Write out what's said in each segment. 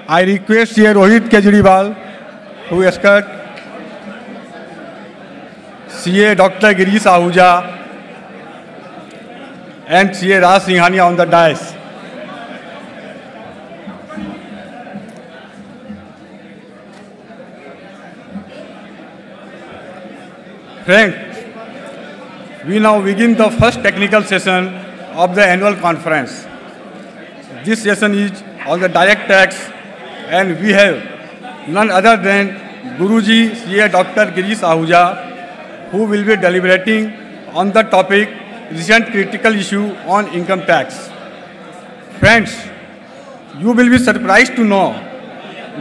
I request CA Rohit Kejriwal to escort CA Dr. Girish Ahuja and CA Raj Singhania on the dais. Friends, we now begin the first technical session of the annual conference. This session is on the direct tax, and we have none other than Guruji CA Dr. Girish Ahuja, who will be deliberating on the topic recent critical issue on income tax. Friends, you will be surprised to know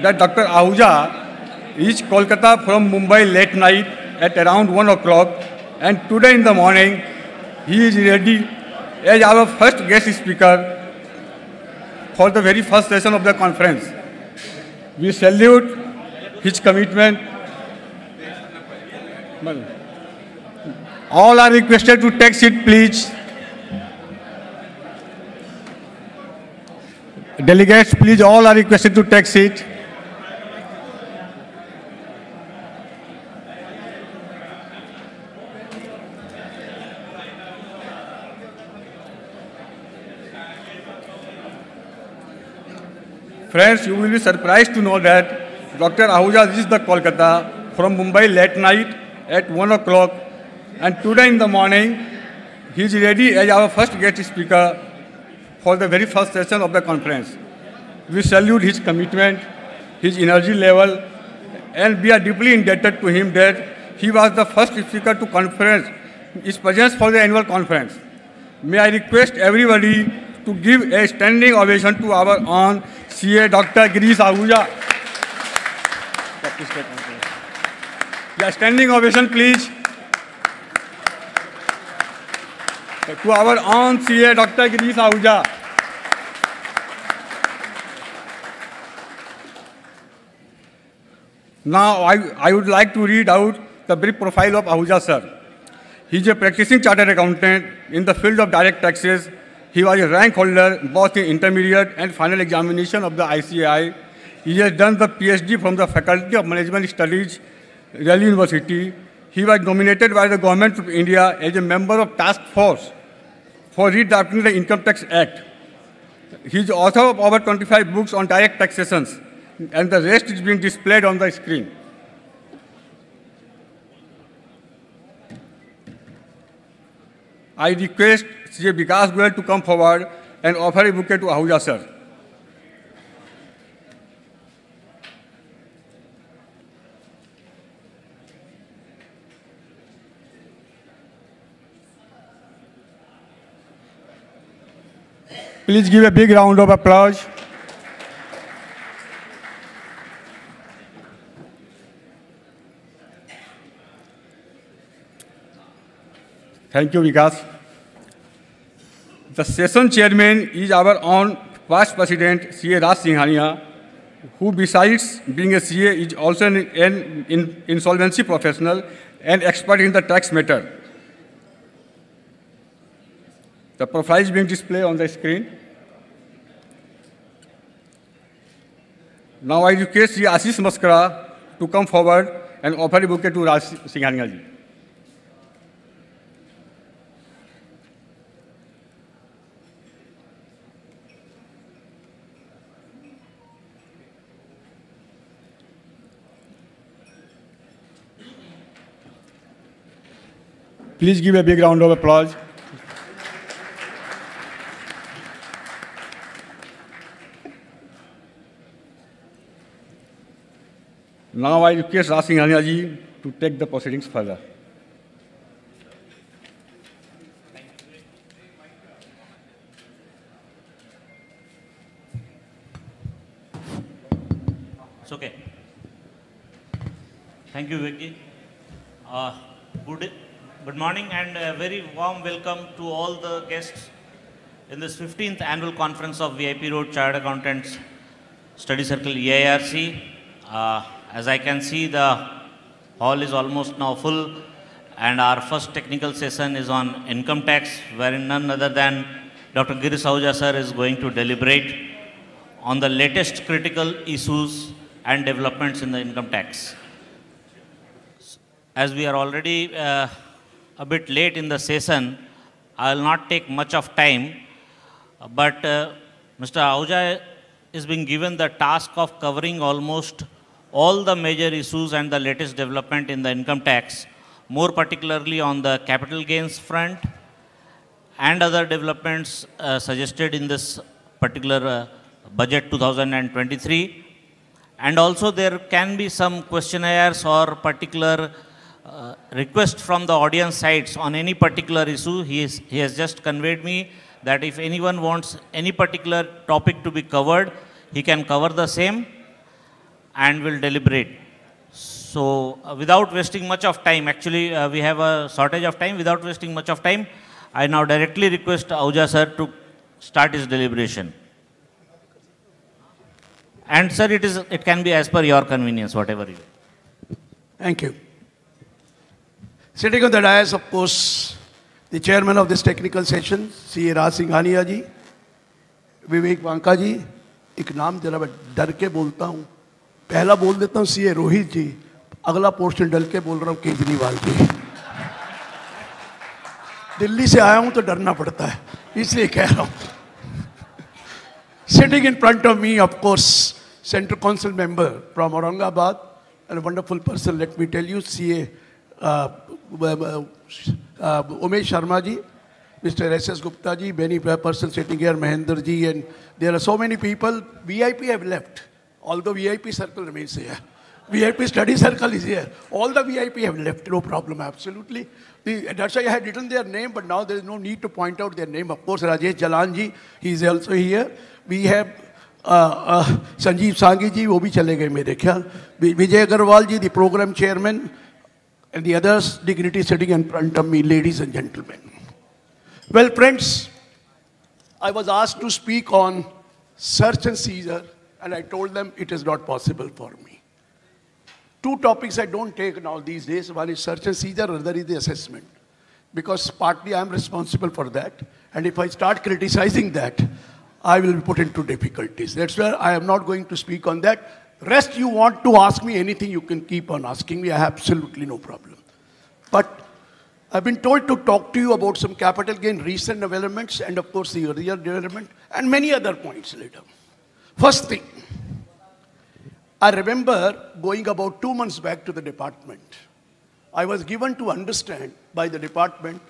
that Dr. Ahuja reached Kolkata from Mumbai late night at around 1 o'clock, and today in the morning he is ready as our first guest speaker for the very first session of the conference. We salute his commitment. All are requested to take seat, please. Delegates, please, all are requested to take seat. Friends, you will be surprised to know that Dr. Ahuja reached the Kolkata from Mumbai late night at 1 o'clock, and today in the morning he is ready as our first guest speaker for the very first session of the conference. We salute his commitment, his energy level, and we are deeply indebted to him that he was the first speaker to conference his presence for the annual conference. May I request everybody to give a standing ovation to our own CA Dr. Girish Ahuja. Yeah, standing ovation, please. To our own CA Dr. Girish Ahuja. Now, I would like to read out the brief profile of Ahuja, sir. He is a practicing chartered accountant in the field of direct taxes. He was a rank holder both in intermediate and final examination of the ICAI. He has done the PhD from the Faculty of Management Studies, Delhi University. He was nominated by the Government of India as a member of Task Force for redrafting the Income Tax Act. He is author of over 25 books on direct taxations, and the rest is being displayed on the screen. I request CA Vikas Goyal to come forward and offer a bouquet to Ahuja, sir. Please give a big round of applause. Thank you, Vikas. The session chairman is our own past president, CA Raj Singhania, who besides being a CA is also an insolvency professional and expert in the tax matter. The profile is being displayed on the screen. Now I request CA Ashish Maskara to come forward and offer a bouquet to Raj Singhania ji. Please give a big round of applause. Now I request Raj Singhania ji to take the proceedings further. It's okay. Thank you, Vicky. Good morning and a very warm welcome to all the guests in this 15th annual conference of VIP Road Chartered Accountants Study Circle EIRC. As I can see, the hall is almost now full, and our first technical session is on income tax, wherein none other than Dr. Girish Ahuja sir is going to deliberate on the latest critical issues and developments in the income tax. As we are already a bit late in the session, I will not take much of time, but Mr. Ahuja is being given the task of covering almost all the major issues and the latest development in the income tax, more particularly on the capital gains front and other developments suggested in this particular budget 2023. And also there can be some questionnaires or particular request from the audience sides on any particular issue. He has just conveyed me that if anyone wants any particular topic to be covered, he can cover the same and will deliberate. So without wasting much of time, actually we have a shortage of time, without wasting much of time, I now directly request Ahuja sir to start his deliberation. And sir, it can be as per your convenience, whatever you. Thank you. Sitting on the dais, of course, the chairman of this technical session, C.A. Raj Singhania ji, Vivek Banka ji, एक नाम जरा मैं डर के बोलता हूँ, पहला बोल देता हूँ C.A. रोहित जी, अगला पोर्शन डर के बोल रहा हूँ केजरीवाल जी। दिल्ली से आया हूँ तो डरना पड़ता है, इसलिए कह रहा हूँ। Sitting in front of me, of course, Central Council member from Aurangabad, and a wonderful person, let me tell you, C.A. Umesh Sharma ji, Mr. S.S. Gupta ji, many persons sitting here, Mahendra ji, and there are so many people. VIP have left, although VIP circle remains here. VIP study circle is here. All the VIP have left, no problem, absolutely. That's why I had written their name, but now there is no need to point out their name. Of course, Rajesh Jalan ji, he is also here. We have Sanjeev Sanghi ji, wo bhi chale gaye mere khayal. Vijay Agarwal ji, the program chairman, and the others, dignitaries sitting in front of me, ladies and gentlemen. Well, friends, I was asked to speak on search and seizure, and I told them it is not possible for me. Two topics I don't take now these days. One is search and seizure, other is the assessment. Because partly I am responsible for that. And if I start criticizing that, I will be put into difficulties. That's why I am not going to speak on that. Rest, you want to ask me anything, you can keep on asking me. I have absolutely no problem. But I've been told to talk to you about some capital gain recent developments and of course the earlier development and many other points later. First thing, I remember going about 2 months back to the department. I was given to understand by the department,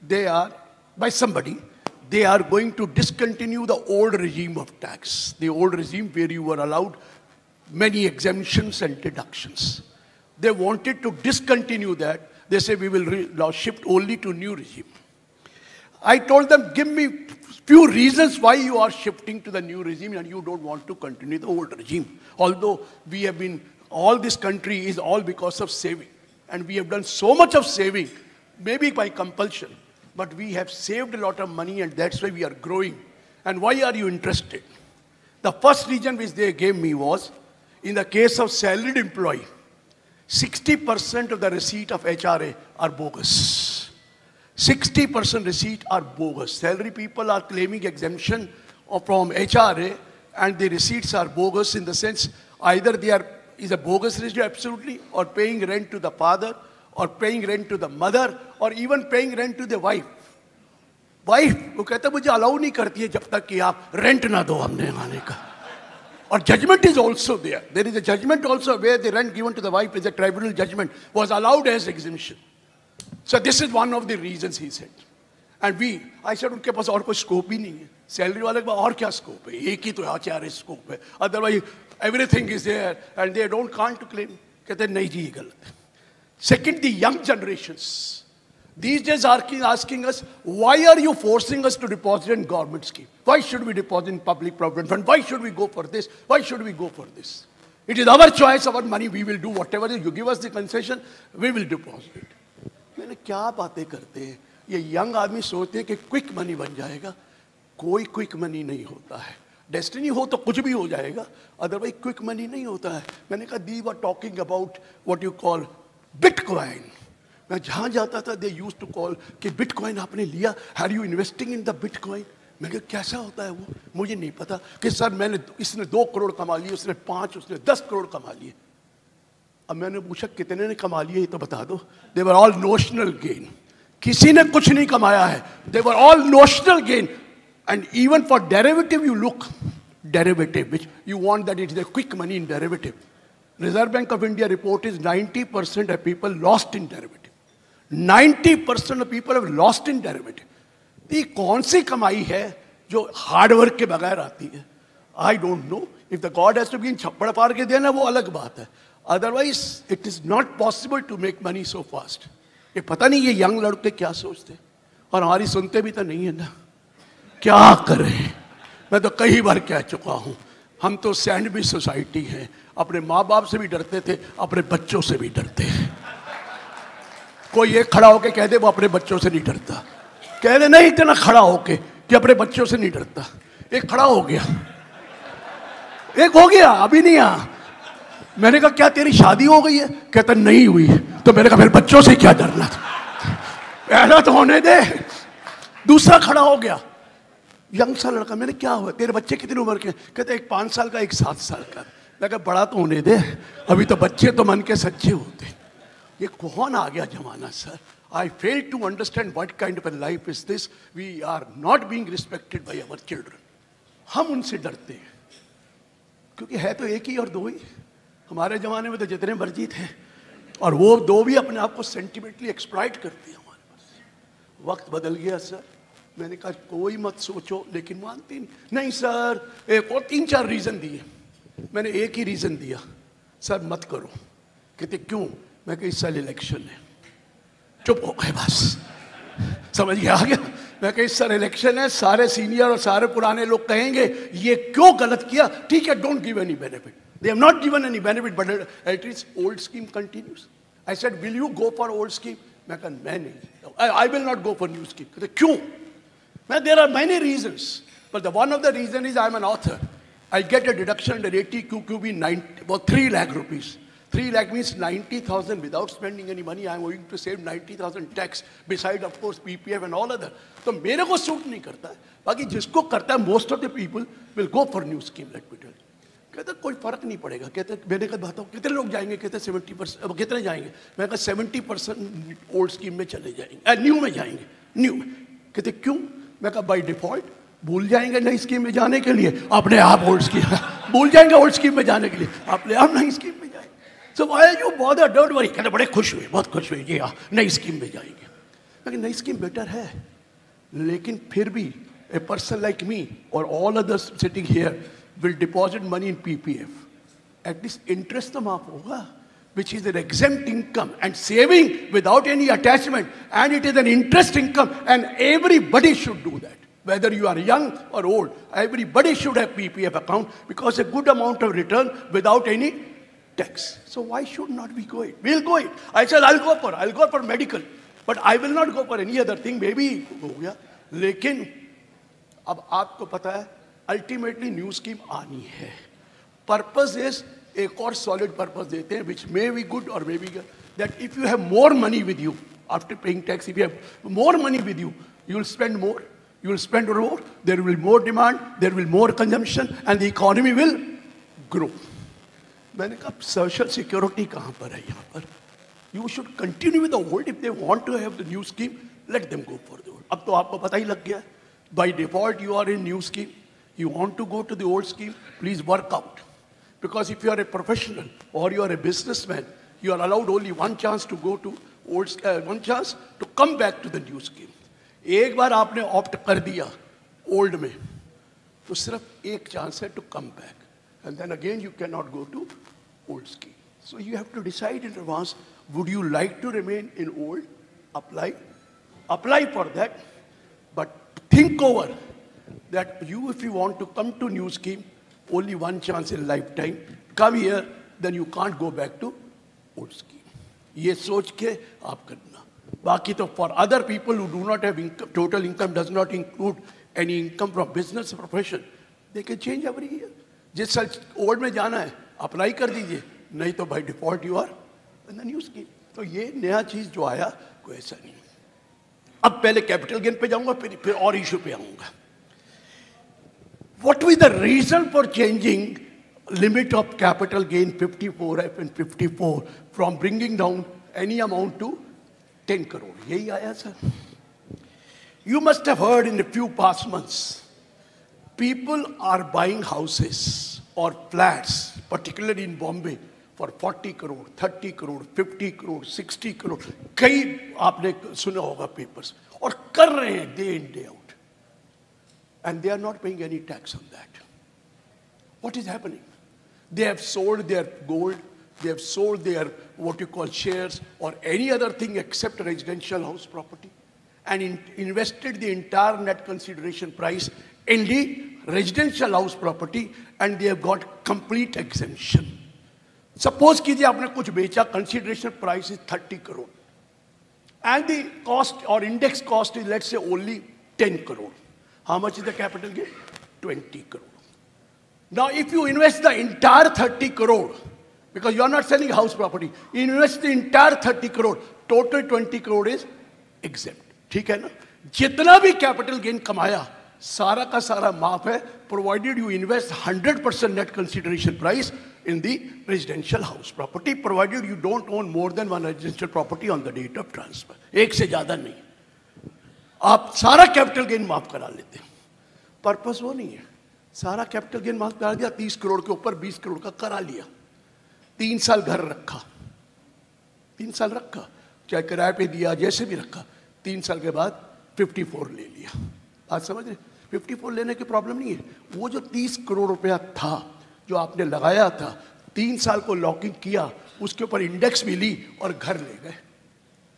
they are going to discontinue the old regime of tax. The old regime where you were allowed many exemptions and deductions. They wanted to discontinue that. They say we will now shift only to new regime. I told them, give me few reasons why you are shifting to the new regime and you don't want to continue the old regime. Although we have been, all this country is all because of saving. And we have done so much of saving, maybe by compulsion. But we have saved a lot of money and that's why we are growing. And why are you interested? The first reason which they gave me was, in the case of salaried employee, 60% of the receipt of HRA are bogus. 60% receipt are bogus. Salary people are claiming exemption from HRA and the receipts are bogus in the sense either is a bogus receipt absolutely, or paying rent to the father, or paying rent to the mother, or even paying rent to the wife. Wife, वो कहता मुझे allow नहीं करती है जब तक कि आप rent ना दो हमने आने का. Or judgment is also there. There is a judgment also where the rent given to the wife is a tribunal judgment was allowed as exemption. So this is one of the reasons he said. And I said उनके पास और कोई scope ही नहीं है. Salary वाले के पास और क्या scope है? एक ही तो HRA scope है. Otherwise everything is there and they can't claim. कहते नहीं जी ये गलत है. Second, the young generations. These days are asking us, why are you forcing us to deposit in government scheme? Why should we deposit in public provident fund? Why should we go for this? Why should we go for this? It is our choice, our money, we will do whatever you give us the concession, we will deposit it. मैंने क्या बातें करते हैं? ये young आदमी सोचते हैं कि quick money बन जाएगा. कोई quick money नहीं होता है. Destiny हो तो कुछ भी हो जाएगा. Otherwise quick money नहीं होता है. मैंने कहा, they were talking about what you call Bitcoin. मैं जहाँ जाता था, they used to call कि Bitcoin आपने लिया, are you investing in the Bitcoin? मैं कहा कैसा होता है वो, मुझे नहीं पता। कि सर मैंने, इसने 2 करोड़ कमा लिए, उसने 5, उसने 10 करोड़ कमा लिए। अब मैंने पूछा कितने ने कमा लिए ये तो बता दो। They were all notional gain, किसी ने कुछ नहीं कमाया है, they were all notional gain. And even for derivative you look, derivative which you want that it is a quick money in derivative. Reserve Bank of India report is 90% of people lost in derivative. 90% of people have lost in derivative. ये कौन सी कमाई है जो hard work के बगैर आती है? I don't know. If the god has to be in छप्पड़ पार के देना वो अलग बात है, otherwise it is not possible to make money so fast. ये पता नहीं ये यंग लड़के क्या सोचते, और हमारी सुनते भी तो नहीं है ना। क्या करें, मैं तो कई बार कह चुका हूं, हम तो सैंडविच सोसाइटी हैं, अपने माँ बाप से भी डरते थे, अपने बच्चों से भी डरते हैं। कोई एक खड़ा होके कह दे वो अपने बच्चों से नहीं डरता, कह दे नहीं इतना खड़ा होके कि अपने बच्चों से नहीं डरता। एक खड़ा हो गया, एक हो गया, अभी नहीं आ। मैंने कहा क्या तेरी शादी हो गई है? कहता नहीं हुई। तो मैंने कहा फिर बच्चों से क्या डरना था, पहला तो होने दे। दूसरा खड़ा हो गया, यंग सा लड़का। मैंने क्या हुआ, तेरे बच्चे कितनी उम्र के? कहते एक 5 साल का, एक 7 साल का। मैं कहा बड़ा तो होने दे, अभी तो बच्चे तो मन के सच्चे होते। ये कौन आ गया जमाना sir? I fail to understand what kind of a life is this. We are not being respected by our children. हम उनसे डरते हैं क्योंकि है तो एक ही और 2 ही। हमारे जमाने में तो जितने मर्जी थे, और वो 2 भी अपने आप को सेंटिमेंटली एक्सप्लॉइट करते हैं हमारे पास। वक्त बदल गया सर। मैंने कहा कोई मत सोचो, लेकिन मानती नहीं सर। एक और 3-4 रीजन दिए, मैंने एक ही रीजन दिया, सर मत करो। कहते क्यों? मैं कहा इस साल इलेक्शन है। चुप हो गए बस, समझ गया आ गया। मैं कहा इस साल इलेक्शन है, सारे सीनियर और सारे पुराने लोग कहेंगे ये क्यों गलत किया। ठीक है, don't give any benefit. They have not given any benefit but at least old scheme continues. I said will you go for old scheme? मैं कहा मैं नहीं, I will not go for new scheme. कहते क्यों? मैं there are many reasons, but the one of the reason is I am an author. I get a deduction under 80 QQB, about 3 lakh rupees. 3 lakh means 90,000 without spending any money. I am going to save 90,000 tax, beside of course PPF and all other. तो मेरे को suit नहीं करता है, बाकी जिसको करता है most of the people will go for new scheme, let me tell you. कहते कोई फर्क नहीं पड़ेगा। कहते मैंने कहा बताओ कितने लोग जाएंगे? कहते 70%। अब कितने जाएंगे? मैं कहा 70% ओल्ड स्कीम में चले जाएंगे, न्यू में जाएंगे। न्यू में। कहते क्यों? मैं कहा बाई डिफॉल्ट भूल जाएंगे नई स्कीम में जाने के लिए, अपने आप ओल्ड स्कीम भूल जाएंगे, ओल्ड स्कीम में जाने के लिए अपने आप नई स्कीम में जाएंगे। So why you bother, don't worry. कहते बड़े खुश हुए, बहुत खुश हुए, जी हाँ नई स्कीम में जाएंगे। लेकिन नई स्कीम बेटर है, लेकिन फिर भी ए पर्सन लाइक मी और all others sitting here will deposit money in PPF। At least interest तो माफ होगा, which is an exempt income and saving without any attachment, and it is an interest income, and everybody should do that. Whether you are young or old, everybody should have PPF account because a good amount of return without any tax. So why should not we go it? We'll go it. I said I'll go for medical, but I will not go for any other thing. Maybe हो गया, लेकिन अब आपको पता है ultimately new scheme आनी है. Purpose is एक और solid purpose देते हैं, which may be good or may be good, that if you have more money with you after paying tax, if you have more money with you, you will spend more. You will spend more, there will be more demand, there will be more consumption, and the economy will grow. मैंने कहा social security कहाँ पर है यहाँ पर? You should continue with the old. If they want to have the new scheme, let them go for the old. अब तो आपको पता ही लग गया, by default you are in new scheme. You want to go to the old scheme, please work out. Because if you are a professional or you are a businessman, you are allowed only one chance to go to old, one chance to come back to the new scheme. एक बार आपने opt कर दिया old में, तो सिर्फ एक chance है to come back, and then again you can not go to old scheme. So you have to decide in advance, would you like to remain in old? Apply for that, but think over that you, if you want to come to new scheme, only one chance in lifetime, come here, then you can't go back to old scheme. ये सोच के आप करना. बाकी तो for other people who do not have income, total income does not include any income from business profession, they can change every year. जिस साल old में जाना है अप्लाई कर दीजिए, नहीं तो by default you are in the new scheme. तो ये नया चीज जो आया कोई ऐसा नहीं. अब पहले कैपिटल गेन पे जाऊंगा, फिर और इशू पे आऊंगा. What was the reason for changing limit of capital gain 54F and 54 from bringing down any amount to 10 crore? यही आया sir. You must have heard in the few past months, people are buying houses or flats, particularly in Bombay, for 40 crore, 30 crore, 50 crore, 60 crore. कई आपने सुना होगा papers. और कर रहे हैं day in day out. And they are not paying any tax on that. What is happening? They have sold their gold, they have sold their what you call shares or any other thing except residential house property and invested the entire net consideration price in the residential house property and they have got complete exemption. Suppose कीजिए आपने कुछ बेचा, consideration price is 30 crore and the cost or index cost is let's say only 10 crore. How much is the capital gain? 20 crore. Now, if you invest the entire 30 crore, because you are not selling house property, you invest the entire 30 crore, total 20 crore is exempt. ठीक है ना? जितना भी capital gain कमाया, सारा का सारा माफ है, provided you invest 100% net consideration price in the residential house property, provided you don't own more than one residential property on the date of transfer. एक से ज़्यादा नहीं. आप सारा कैपिटल गेन माफ करा लेते हैं. पर्पस वो नहीं है. सारा कैपिटल गेन माफ करा दिया, 30 करोड़ के ऊपर 20 करोड़ का करा लिया. 3 साल घर रखा, 3 साल रखा, चाहे किराए पे दिया, जैसे भी रखा. 3 साल के बाद 54 ले लिया. बात समझ रहे? 54 लेने की प्रॉब्लम नहीं है. वो जो 30 करोड़ रुपया था जो आपने लगाया था, 3 साल को लॉकिंग किया, उसके ऊपर इंडेक्स भी ली और घर ले गए.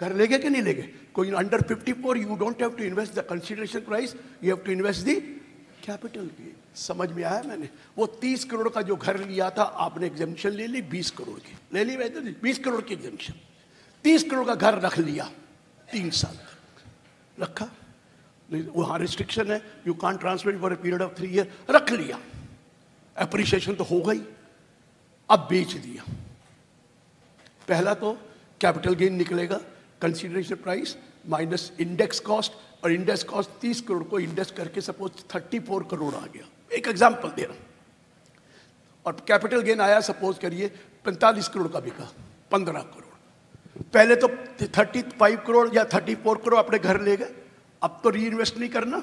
घर ले गए कि नहीं ले गए? कोई under 54 you don't have to invest the consideration price, you have to invest the capital gain. समझ में आया? मैंने वो 30 करोड़ का जो घर लिया था आपने एग्जेम्पशन ले ली 20 करोड़ की, ले ली वैसे 20 करोड़ की एग्जेम्पशन. 30 करोड़ का घर रख लिया, 3 साल तक रखा. वहाँ रिस्ट्रिक्शन है, you can't transfer for a period of 3 year. रख लिया, एप्रिसिएशन तो हो गई. अब बेच दिया. पहला तो कैपिटल गेन निकलेगा, consideration price minus index cost, और इंडेक्स कॉस्ट 30 करोड़ को इंडेक्स करके सपोज 34 करोड़ आ गया. एक एग्जांपल दे रहा हूं. और कैपिटल गेन आया सपोज करिए 45 करोड़ का बिका, 15 करोड़. पहले तो 35 करोड़ या 34 करोड़ अपने घर ले गए. अब तो री इन्वेस्ट नहीं करना.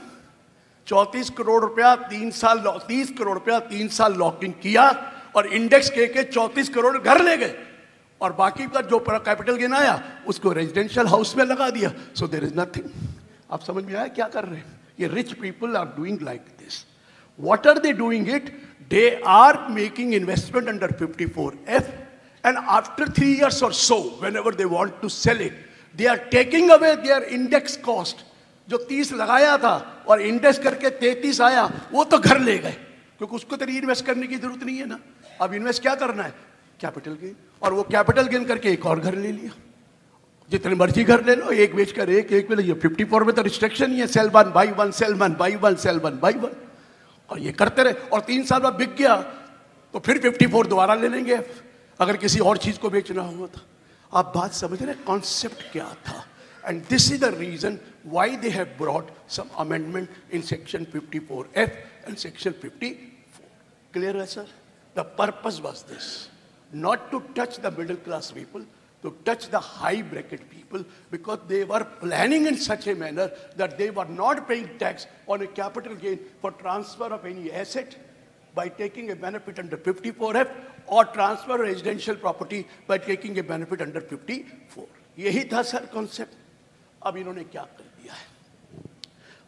34 करोड़ रुपया 3 साल, 30 करोड़ रुपया 3 साल लॉकिंग किया और इंडेक्स के 34 करोड़ घर ले गए और बाकी का जो कैपिटल गेन आया उसको रेजिडेंशियल हाउस में लगा दिया. So there is nothing. आप समझ में आया क्या कर रहे हैं? ये rich people are doing like this. What are they doing it? They are making investment under 54F and after 3 years or so whenever they want to sell it they are taking away their index cost. जो 30 लगाया था और index करके 33 आया, वो तो घर ले गए क्योंकि उसको तो री इन्वेस्ट करने की जरूरत नहीं है ना. अब इन्वेस्ट क्या करना है? Capital gain. और वो कैपिटल गेन करके एक और घर ले लिया. जितने मर्जी घर ले लो, एक बेचकर एक में ले. 54 में तो रिस्ट्रिक्शन ही है, sell one by one, sell one by one, sell one by one. और ये करते रहे और 3 साल बाद बिक गया तो फिर 54 दोबारा ले लेंगे अगर किसी और चीज को बेचना हुआ था. आप बात समझ रहे? कॉन्सेप्ट क्या था? And this is the reason why they have brought some amendment in section 54F and section 54. Clear, sir? The purpose was this: not to touch the middle class people, to touch the high bracket people, because they were planning in such a manner that they were not paying tax on a capital gain for transfer of any asset by taking a benefit under 54F or transfer residential property by taking a benefit under 54. यही था sir concept. अब इन्होंने क्या कर दिया है?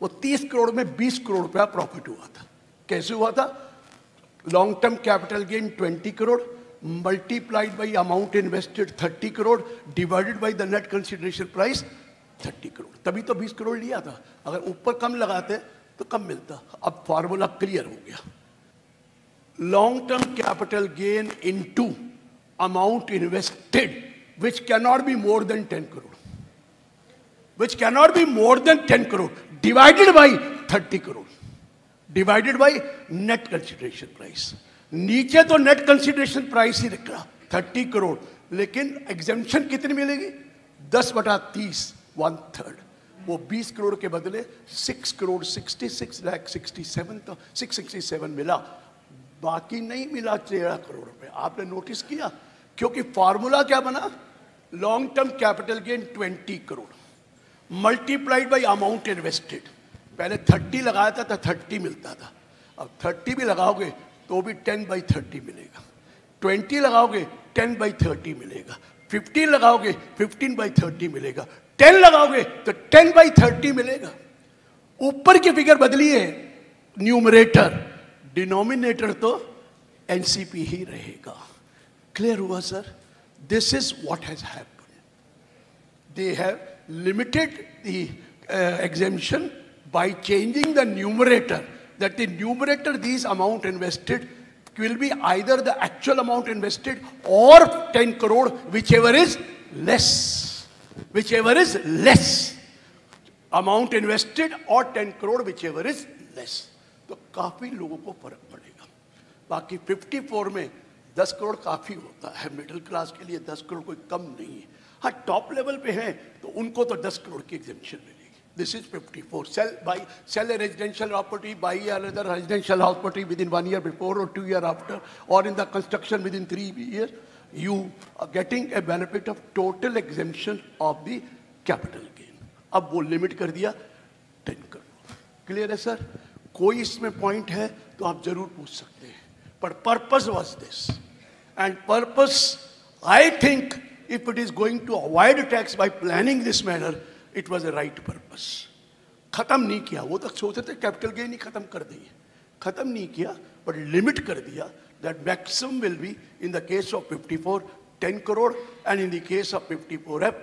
वो 30 करोड़ में 20 करोड़ रुपया प्रॉफिट हुआ था. कैसे हुआ था? Long term capital gain 20 crore multiplied by amount invested 30 crore divided by the net consideration price 30 crore. तभी तो 20 करोड़ लिया था. अगर ऊपर कम लगाते तो कम मिलता. अब फॉर्मूला क्लियर हो गया. Long term capital gain into amount invested which cannot be more than 10 crore, which cannot be more than 10 crore divided by 30 crore divided by net consideration price. नीचे तो net consideration price ही रखा 30 करोड़, लेकिन exemption कितनी मिलेगी? 10/30, 1/3. वो 20 करोड़ के बदले 6 करोड़ 667 मिला, बाकी नहीं मिला 13 करोड़ रुपए। आपने नोटिस किया? क्योंकि फॉर्मूला क्या बना? Long term capital gain 20 crore multiplied by amount invested. पहले 30 लगाया था तो 30 मिलता था, अब 30 भी लगाओगे तो भी 10/30 मिलेगा, 20 लगाओगे 10/30 मिलेगा, 15 लगाओगे 15/30 मिलेगा, 10 लगाओगे तो 10/30 मिलेगा। ऊपर की फिगर बदली है, न्यूमरेटर, डिनोमिनेटर तो एनसीपी ही रहेगा। क्लियर हुआ sir? This is what has happened. They have limited the exemption by changing the numerator, that the numerator these amount invested will be either the actual amount invested or 10 crore, whichever is less, whichever is less amount invested, or 10 crore whichever is less। तो काफी लोगों को फर्क पड़ेगा। बाकी 54 में 10 करोड़ काफी होता है, मिडिल क्लास के लिए 10 करोड़ कोई कम नहीं है। हाँ, टॉप लेवल पे हैं तो उनको तो 10 करोड़ की एग्जेम्पशन मिलेगी। This is 54. Sell a residential property, buy another residential house property within 1 year before or 2 years after, or in the construction within 3 years, you are getting a benefit of total exemption of the capital gain। अब वो limit कर दिया 10 crore. Clear है sir? कोई इसमें point है तो आप जरूर पूछ सकते हैं, पर purpose was this, and purpose I think if it is going to avoid tax by planning this manner, it was a right purpose। खत्म नहीं किया, वो तक सोचते थे कैपिटल गेन ही खत्म कर देंगे, खत्म नहीं किया, but लिमिट कर दिया that maximum will be in the case of 54 10 crore, and in the case of 54F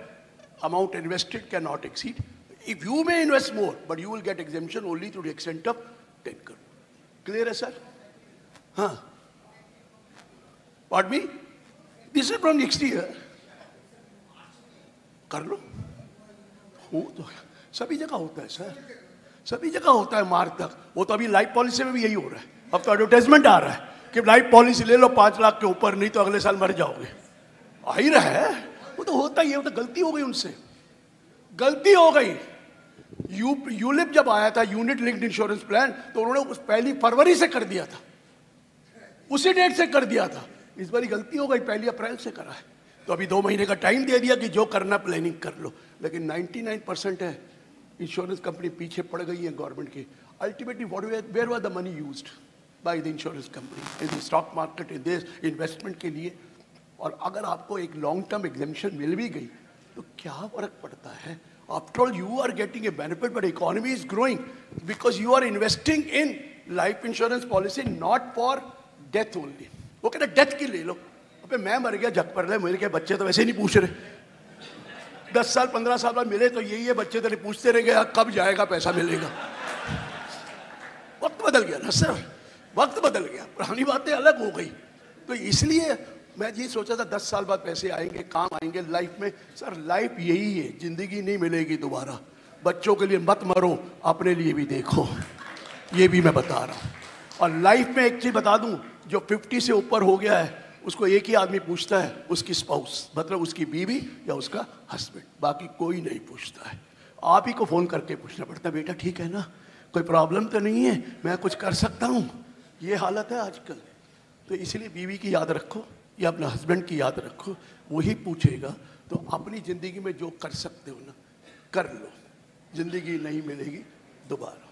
amount invested cannot exceed। If you may invest more, but you will get exemption only to the extent of 10 crore। Clear है sir? हाँ, pardon me, this is from next year। कर लो, हो तो सभी जगह होता है sir, सभी जगह होता है मार्च तक। वो तो अभी लाइफ पॉलिसी में भी यही हो रहा है। अब तो एडवर्टाइजमेंट आ रहा है कि लाइफ पॉलिसी ले लो 5 लाख के ऊपर, नहीं तो अगले साल मर जाओगे। आ ही रहा है, वो तो होता ही है। वो तो गलती हो गई उनसे, गलती हो गई। यूलिप जब आया था, यूनिट लिंक्ड इंश्योरेंस प्लान, तो उन्होंने उस 1 फरवरी से कर दिया था, उसी डेट से कर दिया था। इस बार गलती हो गई, 1 अप्रैल से करा है। तो अभी 2 महीने का टाइम दे दिया कि जो करना प्लानिंग कर लो, लेकिन 99% है इंश्योरेंस कंपनी पीछे पड़ गई है गवर्नमेंट की। Ultimately where was the money used by the insurance company? In the stock market, in this investment के लिए। और अगर आपको एक लॉन्ग टर्म एग्जेम्पशन मिल भी गई तो क्या फर्क पड़ता है? After all you are getting a benefit, but economy is growing because you are investing in life insurance policy, not for death only. वो कहते डेथ की ले लो, अबे मैं मर गया झक पर ले, मेरे के बच्चे तो वैसे नहीं पूछ रहे। 10 साल 15 साल बाद मिले तो यही है, बच्चे तो नहीं पूछते रहेंगे कब जाएगा, पैसा मिलेगा। वक्त बदल गया ना सर, वक्त बदल गया, पुरानी बातें अलग हो गई। तो इसलिए मैं ये सोचा था 10 साल बाद पैसे आएंगे, काम आएंगे लाइफ में। सर लाइफ यही है, जिंदगी नहीं मिलेगी दोबारा। बच्चों के लिए मत मरो, अपने लिए भी देखो, ये भी मैं बता रहा हूँ। और लाइफ में एक चीज बता दूं, जो 50 से ऊपर हो गया है उसको एक ही आदमी पूछता है, उसकी स्पाउस, मतलब उसकी बीवी या उसका हस्बैंड, बाकी कोई नहीं पूछता है। आप ही को फोन करके पूछना पड़ता है, बेटा ठीक है ना, कोई प्रॉब्लम तो नहीं है, मैं कुछ कर सकता हूँ। ये हालत है आजकल। तो इसलिए बीवी की याद रखो या अपने हस्बैंड की याद रखो, वही पूछेगा। तो अपनी ज़िंदगी में जो कर सकते हो ना कर लो, ज़िंदगी नहीं मिलेगी दोबारा।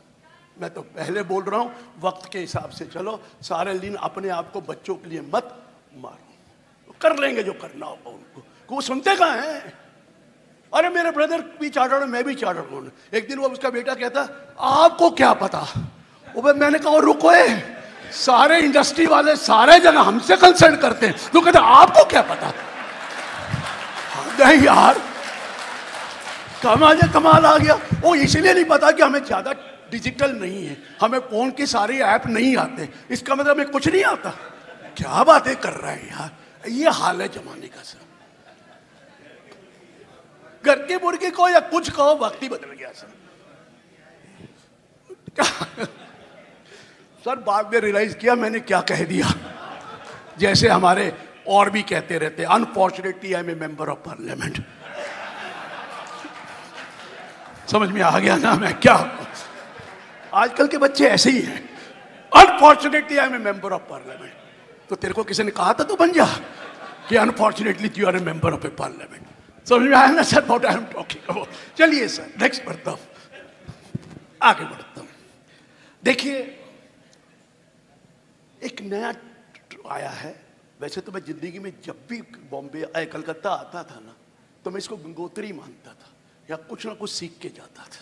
मैं तो पहले बोल रहा हूँ, वक्त के हिसाब से चलो, सारे दिन अपने आप को बच्चों के लिए मत मारो, कर लेंगे जो करना होगा उनको, वो सुनते कहाँ हैं। अरे मेरे ब्रदर भी चार्टर्ड, मैं भी चार्टर्ड। एक दिन वो उसका बेटा कहता, आपको क्या पता? वो मैंने कहा रुको, सारे इंडस्ट्री वाले सारे जगह हमसे कंसर्न करते हैं, तो कहते आपको क्या पता? नहीं यार, कमाल आ गया। वो इसलिए नहीं पता कि हमें ज्यादा डिजिटल नहीं है, हमें फोन की सारी ऐप नहीं आते, इसका मतलब हमें कुछ नहीं आता। क्या बातें कर रहे हैं यार, ये हाल है जमाने का सर। घर के मुर्गे को या कुछ कहो, वक्त ही बदल गया सर। सर बाद में रियलाइज किया मैंने क्या कह दिया, जैसे हमारे और भी कहते रहते, unfortunately I am a member of parliament. समझ में आ गया ना मैं क्या? आजकल के बच्चे ऐसे ही हैं। Unfortunately I am a member of parliament. तो तेरे को किसी ने कहा था तो बन जा कि unfortunately you are a member of a parliament. समझ में आया ना sir what I am talking about? चलिए सर नेक्स्ट बढ़ता हूं, आगे बढ़ता हूं। देखिए एक नया आया है। वैसे तो मैं जिंदगी में जब भी बॉम्बे कलकत्ता आता था ना तो मैं इसको गंगोत्री मानता था या कुछ ना कुछ सीख के जाता था।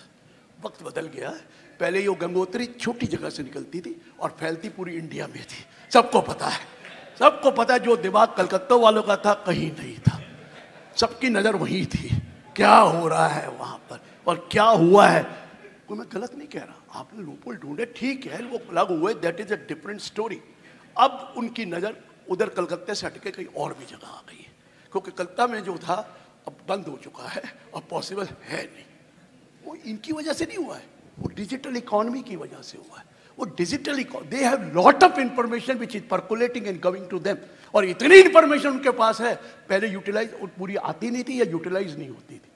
वक्त बदल गया है। पहले ये गंगोत्री छोटी जगह से निकलती थी और फैलती पूरी इंडिया में थी। सबको पता है, सबको पता है। जो दिमाग कलकत्ता वालों का था कहीं नहीं था, सबकी नजर वहीं थी क्या हो रहा है वहां पर और क्या हुआ है। कोई मैं गलत नहीं कह रहा, आपने लूपहोल ढूंढे ठीक है, वो अलग हुए, that is a different story. अब उनकी नजर उधर कलकत्ते से हटके कहीं और भी जगह आ गई है, क्योंकि कलकत्ता में जो था अब बंद हो चुका है, अब पॉसिबल है नहीं। वो इनकी वजह से नहीं हुआ है, वो डिजिटल इकोनॉमी की वजह से हुआ है। वो digital they have lot of information which is percolating and coming to them, और इतनी इंफॉर्मेशन उनके पास है पहले यूटिलाइज पूरी आती नहीं थी या यूटिलाइज नहीं होती थी।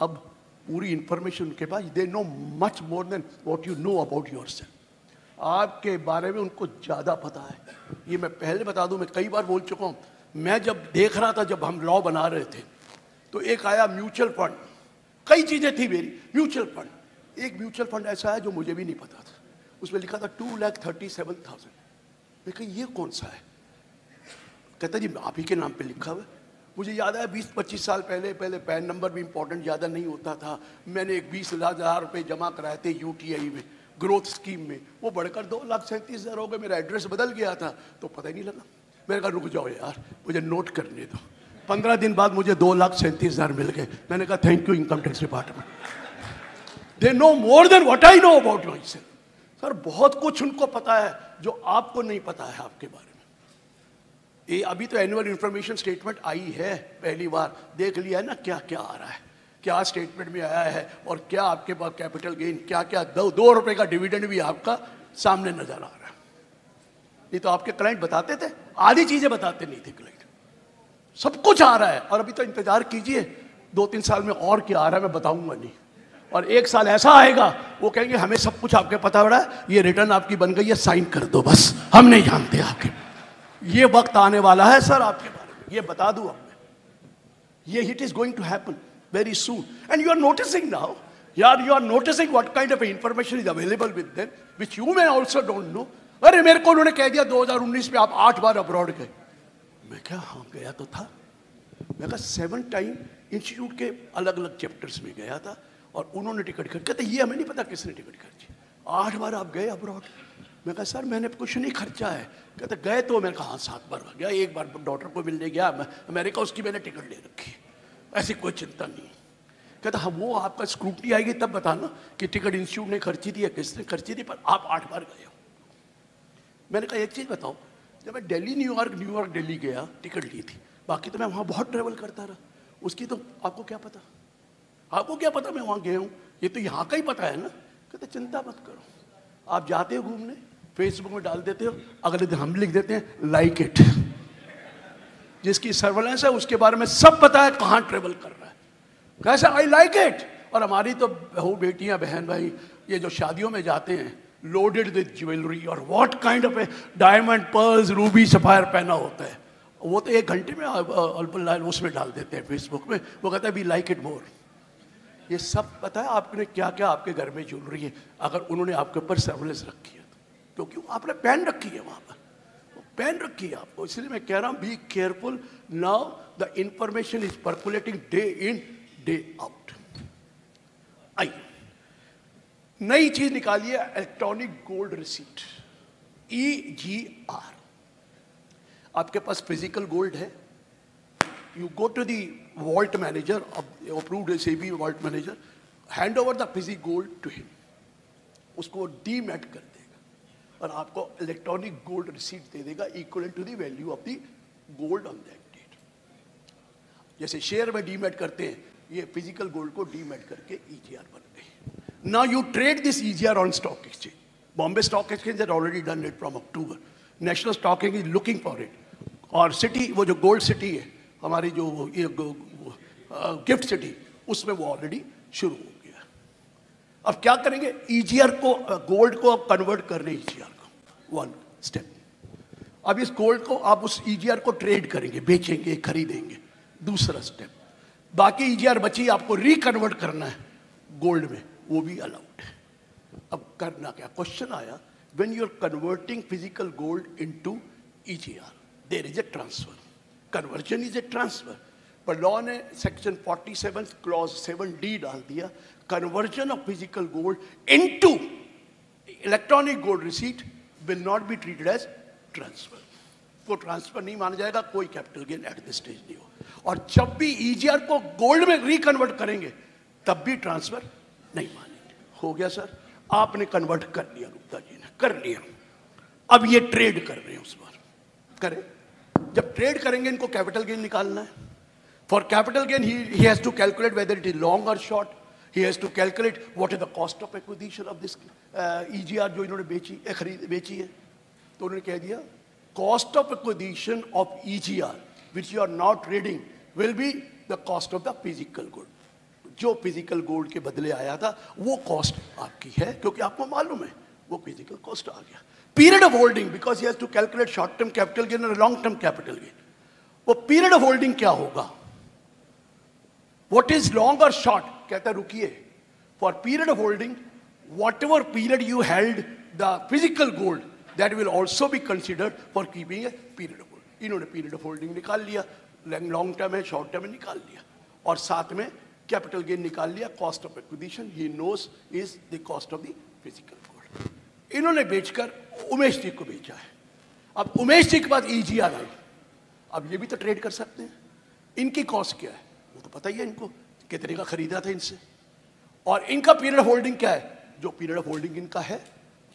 अब पूरी इंफॉर्मेशन उनके पास, they know much more than what you know about yourself. आपके बारे में उनको ज़्यादा पता है। ये मैं पहले बता दूं, मैं कई बार बोल चुका हूँ। मैं जब देख रहा था, जब हम लॉ बना रहे थे, तो एक आया म्यूचुअल फंड, कई चीज़ें थी मेरी। म्यूचुअल फंड, एक म्यूचुअल फंड ऐसा है जो मुझे भी नहीं पता था, उसमें लिखा था 2,37,000। मैं कहा ये कौन सा है? कहता जी आप ही के नाम पे लिखा हुआ है। मुझे याद है 20-25 साल पहले पैन नंबर भी इंपॉर्टेंट ज़्यादा नहीं होता था। मैंने एक 20,000 रुपये जमा कराए थे UTI में, ग्रोथ स्कीम में, वो बढ़कर 2,37,000 हो गए। मेरा एड्रेस बदल गया था तो पता ही नहीं लगा। मैंने कहा रुक जाओ यार, मुझे नोट करने दो। 15 दिन बाद मुझे 2,37,000 मिल गए। मैंने कहा thank you income tax department, they know more than what I know about my self. Sir बहुत कुछ उनको पता है जो आपको नहीं पता है आपके बारे में। ये अभी तो एनुअल इंफॉर्मेशन स्टेटमेंट आई है, पहली बार देख लिया है ना क्या क्या आ रहा है, क्या स्टेटमेंट में आया है, और क्या आपके पास कैपिटल गेन, क्या क्या 2 रुपए का डिविडेंड भी आपका सामने नजर आ रहा है। नहीं तो आपके क्लाइंट बताते थे, आधी चीजें बताते नहीं थे क्लाइंट, सब कुछ आ रहा है। और अभी तो इंतजार कीजिए 2-3 साल में और क्या आ रहा है मैं बताऊंगा नहीं। और 1 साल ऐसा आएगा वो कहेंगे हमें सब कुछ आपके पता पड़ा है, ये रिटर्न आपकी बन गई है, साइन कर दो बस, हम नहीं जानते आपके। ये वक्त आने वाला है सर आपके बारे में, ये बता दूं अब मैं, ये it is going to happen very soon and you are noticing now यार, you are noticing what kind of information is available with them which you may also don't know. अरे मेरे को उन्होंने कह दिया 2019 में आप 8 बार अब्रॉड गए। मैं क्या हाँ गया तो था। मैं कहा 7 टाइम इंस्टीट्यूट के अलग अलग चैप्टर्स में गया था और उन्होंने टिकट खर्ची। कहते ये हमें नहीं पता किसने टिकट खर्ची, 8 बार आप गए अब्रॉड। मैं कहा सर मैंने कुछ नहीं खर्चा है। कहते गए तो मैंने कहा हाँ 7 बार गया, 1 बार डॉक्टर को मिलने गया अमेरिका, उसकी मैंने टिकट ले रखी, ऐसी कोई चिंता नहीं। कहता हाँ वो आपका स्क्रूटनी आएगी तब बताना कि टिकट इंस्टीट्यूट ने खर्ची थी या किसने खर्ची थी, पर आप 8 बार गए हो। मैंने कहा एक चीज़ बताओ, जब मैं दिल्ली न्यूयॉर्क दिल्ली गया टिकट ली थी, बाकी तो मैं वहाँ बहुत ट्रैवल करता रहा, उसकी तो आपको क्या पता, आपको क्या पता मैं वहाँ गया हूँ, ये तो यहाँ का ही पता है ना। कहते चिंता मत करो, आप जाते हो घूमने, फेसबुक में डाल देते हो, अगले दिन हम लिख देते हैं लाइक इट। जिसकी सर्वेलेंस है उसके बारे में सब पता है कहाँ ट्रेवल कर रहा है, कैसे आई लाइक इट। और हमारी तो बहू बेटियां बहन भाई ये जो शादियों में जाते हैं लोडेड विद ज्वेलरी और what kind of A diamond pearls Ruby sapphire पहना होता है, वो तो 1 घंटे में उसमें डाल देते हैं फेसबुक में, वो कहता है वी लाइक इट मोर। ये सब पता है आपने क्या क्या आपके घर में ज्वेलरी है, अगर उन्होंने आपके ऊपर सर्वेलेंस रखी है तो क्यों आपने पहन रखी है वहां पर, पहन रखी है आपको। इसलिए मैं कह रहा हूं be careful, now the information is percolating day in day out. आई नई चीज निकाली है इलेक्ट्रॉनिक गोल्ड रिसीट, EGR। आपके पास फिजिकल गोल्ड है, you go to the vault manager, approved SEBI vault manager, hand over the physical gold to him, उसको demat कर देगा और आपको इलेक्ट्रॉनिक गोल्ड रिसीट दे देगा equal to the value of the gold on that date. जैसे share में demat करते हैं, ये फिजिकल गोल्ड को डीमैट करके EGR बन गई। Now you trade this EGR on stock exchange. Bombay stock exchange had already done it from October, national stock exchange is looking for it. और सिटी, वो जो गोल्ड सिटी है हमारी, जो गिफ्ट सिटी, उसमें वो ऑलरेडी शुरू हो गया। अब क्या करेंगे, ईजीआर को, गोल्ड को अब कन्वर्ट कर रहे हैं ईजीआर को, वन स्टेप। अब इस गोल्ड को आप उस ईजीआर को ट्रेड करेंगे, बेचेंगे, खरीदेंगे, दूसरा स्टेप। बाकी ईजीआर बची, आपको रिकन्वर्ट करना है गोल्ड में, वो भी अलाउड है। अब करना क्या, क्वेश्चन आया, when you are converting physical gold into EGR there is a transfer, conversion is a transfer. पर लॉ ने सेक्शन 47 क्लॉज 7D डाल दिया, conversion of physical gold into electronic gold receipt will not be treated as transfer. को transfer नहीं माना जाएगा, कोई capital gain at this stage नहीं हो। और जब भी ईजीआर को गोल्ड में रिकन्वर्ट करेंगे तब भी ट्रांसफर नहीं मानेंगे। हो गया सर, आपने कन्वर्ट कर लिया, गुप्ता जी ने कर लिया, अब ये ट्रेड कर रहे हैं, उस पर करें। जब ट्रेड करेंगे इनको कैपिटल गेन निकालना है। For capital gain he has to calculate whether it is long और short, he has to calculate what is the cost of acquisition of this EGR जो इन्होंने बेची है। तो उन्होंने कह दिया cost of acquisition of EGR which you are not trading will be the cost of the physical gold. जो physical gold के बदले आया था वो कॉस्ट आपकी है, क्योंकि आपको मालूम है वो फिजिकल कॉस्ट आ गया। Period of holding, because he has to calculate short term capital gain और लॉन्ग टर्म कैपिटल गेन। वो पीरियड ऑफ होल्डिंग क्या होगा, व्हाट इज लॉन्ग और शॉर्ट, कहता है रुकिए, for period of holding whatever period you held the physical gold that will also be considered for keeping a period of holding. इन्होंने period of holding निकाल लिया, long term है, short term है, निकाल लिया, और साथ में कैपिटल गेन निकाल लिया, cost of acquisition he knows is the cost of the physical gold. इन्होंने बेचकर उमेश जी को बेचा है। अब उमेश जी के बाद ईजीआर आई, अब ये भी तो ट्रेड कर सकते हैं। इनकी कॉस्ट क्या है वो तो पता ही है इनको, कितने का खरीदा था इनसे, और इनका पीरियड ऑफ होल्डिंग क्या है, जो पीरियड ऑफ होल्डिंग इनका है,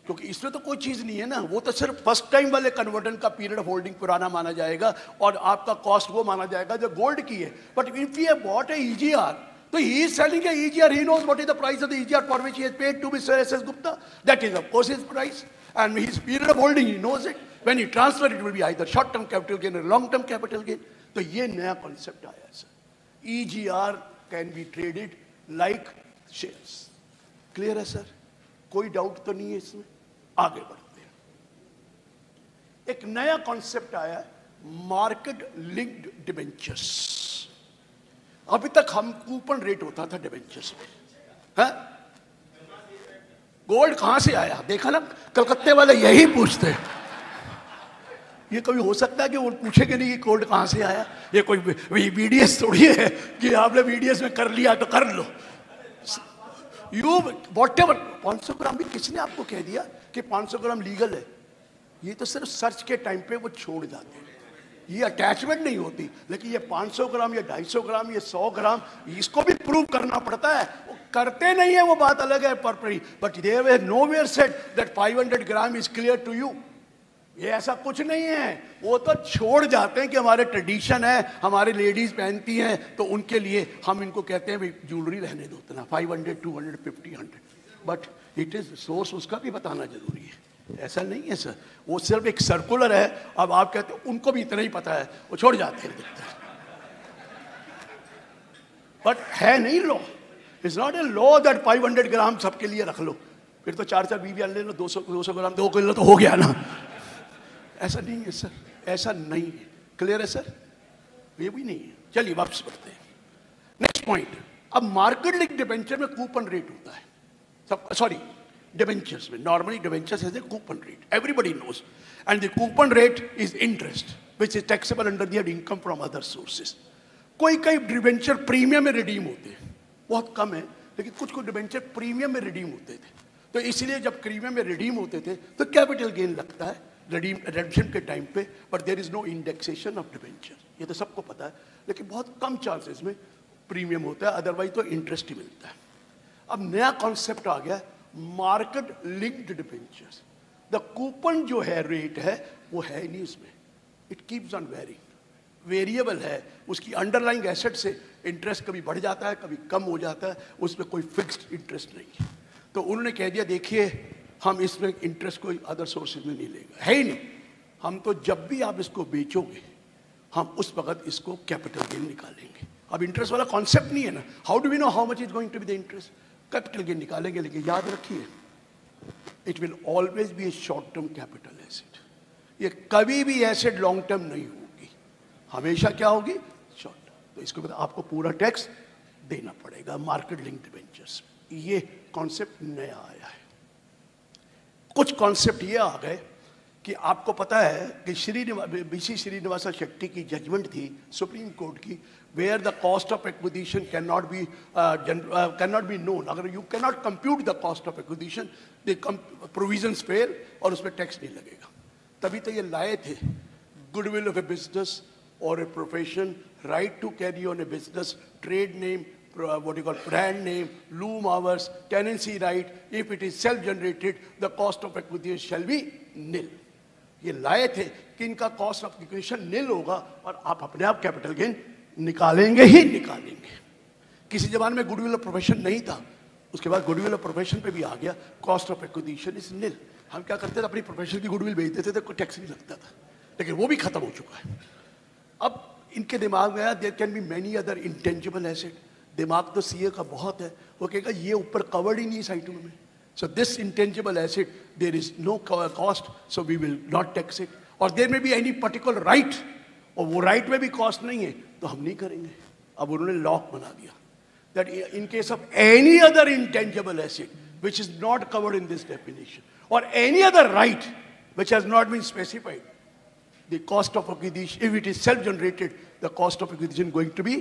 क्योंकि इसमें तो कोई चीज नहीं है ना, वो तो सिर्फ फर्स्ट टाइम वाले कन्वर्टन का पीरियड ऑफ होल्डिंग पुराना माना जाएगा और आपका कॉस्ट वो माना जाएगा जो गोल्ड की है। But if you have bought A EGR, so he is selling a EGR, he knows what is the price of the EGR for which he has paid to Mr. S.S. Gupta. That is of course his price, and his period of holding he knows it. When he transfer it will be either short term capital gain or long term capital gain. तो ये नया concept आया है sir, EGR can be traded like shares. Clear है sir, कोई doubt तो नहीं है इसमें। आगे बढ़ते हैं, एक नया concept आया है, मार्केट लिंक्ड डिबेंचर्स। अभी तक हम कूपन रेट होता था डिबेंचर्स में, है? गोल्ड कहां से आया, देखा ना, कलकत्ते वाले यही पूछते हैं। ये कभी हो सकता है कि वो पूछेंगे नहीं कि गोल्ड कहां से आया, ये कोई बीडीएस थोड़ी है कि आपने बीडीएस में कर लिया तो कर लो। यू वॉटेवर 500 ग्राम भी किसने आपको कह दिया कि 500 ग्राम लीगल है? ये तो सिर्फ सर्च के टाइम पे वो छोड़ जाते हैं, ये अटैचमेंट नहीं होती। लेकिन ये 500 ग्राम या 250 ग्राम, ये 100 ग्राम, इसको भी प्रूव करना पड़ता है। वो करते नहीं है, वो बात अलग है, but they have nowhere said that 500 gram is clear to you. ये ऐसा कुछ नहीं है, वो तो छोड़ जाते हैं कि हमारे ट्रेडिशन है, हमारे लेडीज पहनती हैं तो उनके लिए हम इनको कहते हैं भाई ज्वेलरी रहने दो इतना, 500, 250, 100, बट इट इज सोर्स उसका भी बताना जरूरी है। ऐसा नहीं है सर, वो सिर्फ एक सर्कुलर है। अब आप कहते हो उनको भी इतना ही पता है, वो छोड़ जाते हैं, दिखता है, बट है नहीं law. It's not a law that 500 ग्राम सबके लिए रख लो, फिर तो 4 बीवी ले लो, 200 ग्राम 2 किलो तो हो गया ना। ऐसा नहीं है सर, ऐसा नहीं है। क्लियर है सर, ये भी नहीं है। चलिए वापस बढ़ते हैं, नेक्स्ट पॉइंट। अब मार्केट लिंक डिबेंचर में कूपन रेट होता है, सब सॉरी debentures में, normally debentures has a coupon rate, everybody knows, and the coupon rate is interest which is taxable under the income from other sources. कोई debenture premium में redeem होते हैं, बहुत कम है, लेकिन कुछ डिबेंचर प्रीमियम में रिडीम होते थे। तो इसलिए जब प्रीमियम में रिडीम होते थे तो कैपिटल गेन लगता है रिडेम्पशन के टाइम पे, but there is no indexation of debenture, ये तो सबको पता है। लेकिन बहुत कम चांसेस में प्रीमियम होता है, अदरवाइज तो इंटरेस्ट ही मिलता है। अब नया कॉन्सेप्ट आ गया, market linked debentures. The coupon जो है रेट है वो है नहीं इसमें, it keeps on varying, variable है, उसकी अंडरलाइंग एसेट से इंटरेस्ट कभी बढ़ जाता है, कभी कम हो जाता है, उसमें कोई फिक्स्ड इंटरेस्ट नहीं है। तो उन्होंने कह दिया देखिए हम इसमें इंटरेस्ट कोई अदर सोर्सेज में नहीं लेंगे, है ही नहीं। हम तो जब भी आप इसको बेचोगे हम उस वक्त इसको कैपिटल गेन निकालेंगे। अब इंटरेस्ट वाला कॉन्सेप्ट नहीं है ना, how do we know how much is going to be the interest? Capital gain निकालेंगे, लेकिन याद रखिए it will always be a short term capital asset. ये कभी भी एसेट लॉन्ग टर्म नहीं होगी, हमेशा क्या होगी, शॉर्ट टर्म। तो इसको आपको पूरा टैक्स देना पड़ेगा मार्केट लिंक्ड डिबेंचर्स। ये कॉन्सेप्ट नया आया है। कुछ कॉन्सेप्ट ये आ गए कि आपको पता है कि बीसी श्रीनिवासा शेट्टी की जजमेंट थी सुप्रीम कोर्ट की, where the cost of acquisition can not be known. अगर you can not compute the cost of acquisition, the provisions fail और उसमें टैक्स नहीं लगेगा। तभी तो ये लाए थे गुडविल ऑफ ए बिजनेस और a profession, right to carry on a business, trade name, what you call brand name, loom hours, tenancy right. If it is self-generated, the cost of acquisition shall be nil. ये लाए थे कि इनका cost of acquisition निल होगा और आप अपने आप कैपिटल गेन निकालेंगे ही निकालेंगे। किसी जमाने में गुडविल ऑफ प्रोफेशन नहीं था, उसके बाद गुडविल ऑफ प्रोफेशन पे भी आ गया, कॉस्ट ऑफ एक्विजिशन इज निल। हम क्या करते थे, अपनी प्रोफेशन की गुडविल बेच देते थे, कोई टैक्स नहीं लगता था, लेकिन वो भी खत्म हो चुका है। अब इनके दिमाग में आया there can be many other intangible asset. दिमाग तो सीए का बहुत है, वो कहेगा ये ऊपर कवर्ड ही नहीं इस आइटम में, so this intangible asset there is no cost, so we will not tax it. और there may be any particular right, और वो राइट में भी कॉस्ट नहीं है तो हम नहीं करेंगे। अब उन्होंने लॉक बना दिया that in case of any other intangible asset which is not covered in this definition, or any other right which has not been specified, the cost of acquisition, if it is self-generated, the cost of acquisition going to be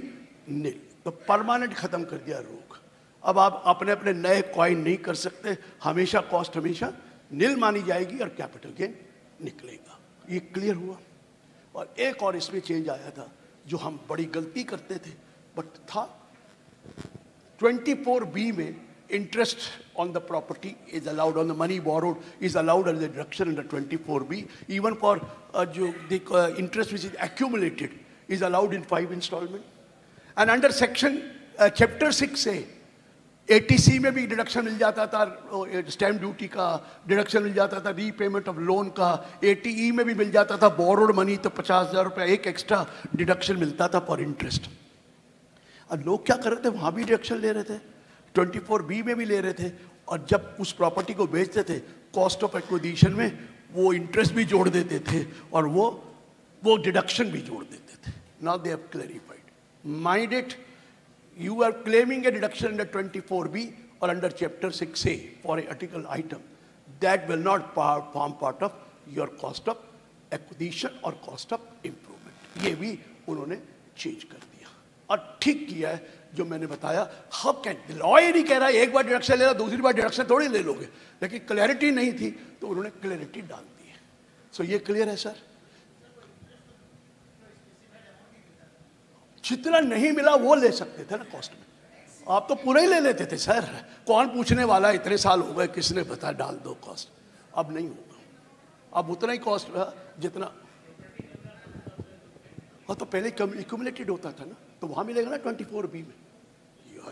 nil. तो permanent खत्म कर दिया रोग। अब आप अपने अपने नए कॉइन नहीं कर सकते, हमेशा कॉस्ट हमेशा निल मानी जाएगी और कैपिटल गेन निकलेगा। ये क्लियर हुआ। और एक और इसमें चेंज आया था जो हम बड़ी गलती करते थे बट था, 24B में interest on the property is allowed, on the money borrowed is allowed as a deduction under 24B, even for the interest which is accumulated is allowed in 5 installment. And under section chapter 6A, 80C में भी deduction मिल जाता था, stamp duty का deduction मिल जाता था, repayment of loan का, 80E में भी मिल जाता था, बोरोड मनी तो 50,000 रुपया एक एक्स्ट्रा डिडक्शन मिलता था फॉर इंटरेस्ट। और लोग क्या कर रहे थे, वहाँ भी डिडक्शन ले रहे थे, 24B में भी ले रहे थे, और जब उस प्रॉपर्टी को बेचते थे कॉस्ट ऑफ एक्विजिशन में वो इंटरेस्ट भी जोड़ देते थे और वो डिडक्शन भी जोड़ देते थे। Now they have clarified, mind it, you are claiming a deduction under 24B or under chapter 6A for a article item that will not form part of your cost of acquisition or cost of improvement। ये भी उन्होंने change कर दिया और ठीक किया है जो मैंने बताया। हम क्या लॉ ये नहीं कह रहा है एक बार डिडक्शन ले रहा दूसरी बार डिडक्शन थोड़ी ले लोगे, लेकिन क्लैरिटी नहीं थी तो उन्होंने क्लैरिटी डाल दी है। सो ये क्लियर है सर? जितना नहीं मिला वो ले सकते थे ना कॉस्ट में, आप तो पूरा ही ले लेते थे सर। कौन पूछने वाला, इतने साल हो गए किसने बता डाल दो कॉस्ट। अब नहीं होगा, अब उतना ही कॉस्ट रहा जितना, हाँ तो पहले एक्यूमुलेटेड होता था ना, तो वहां मिलेगा ना 24B में।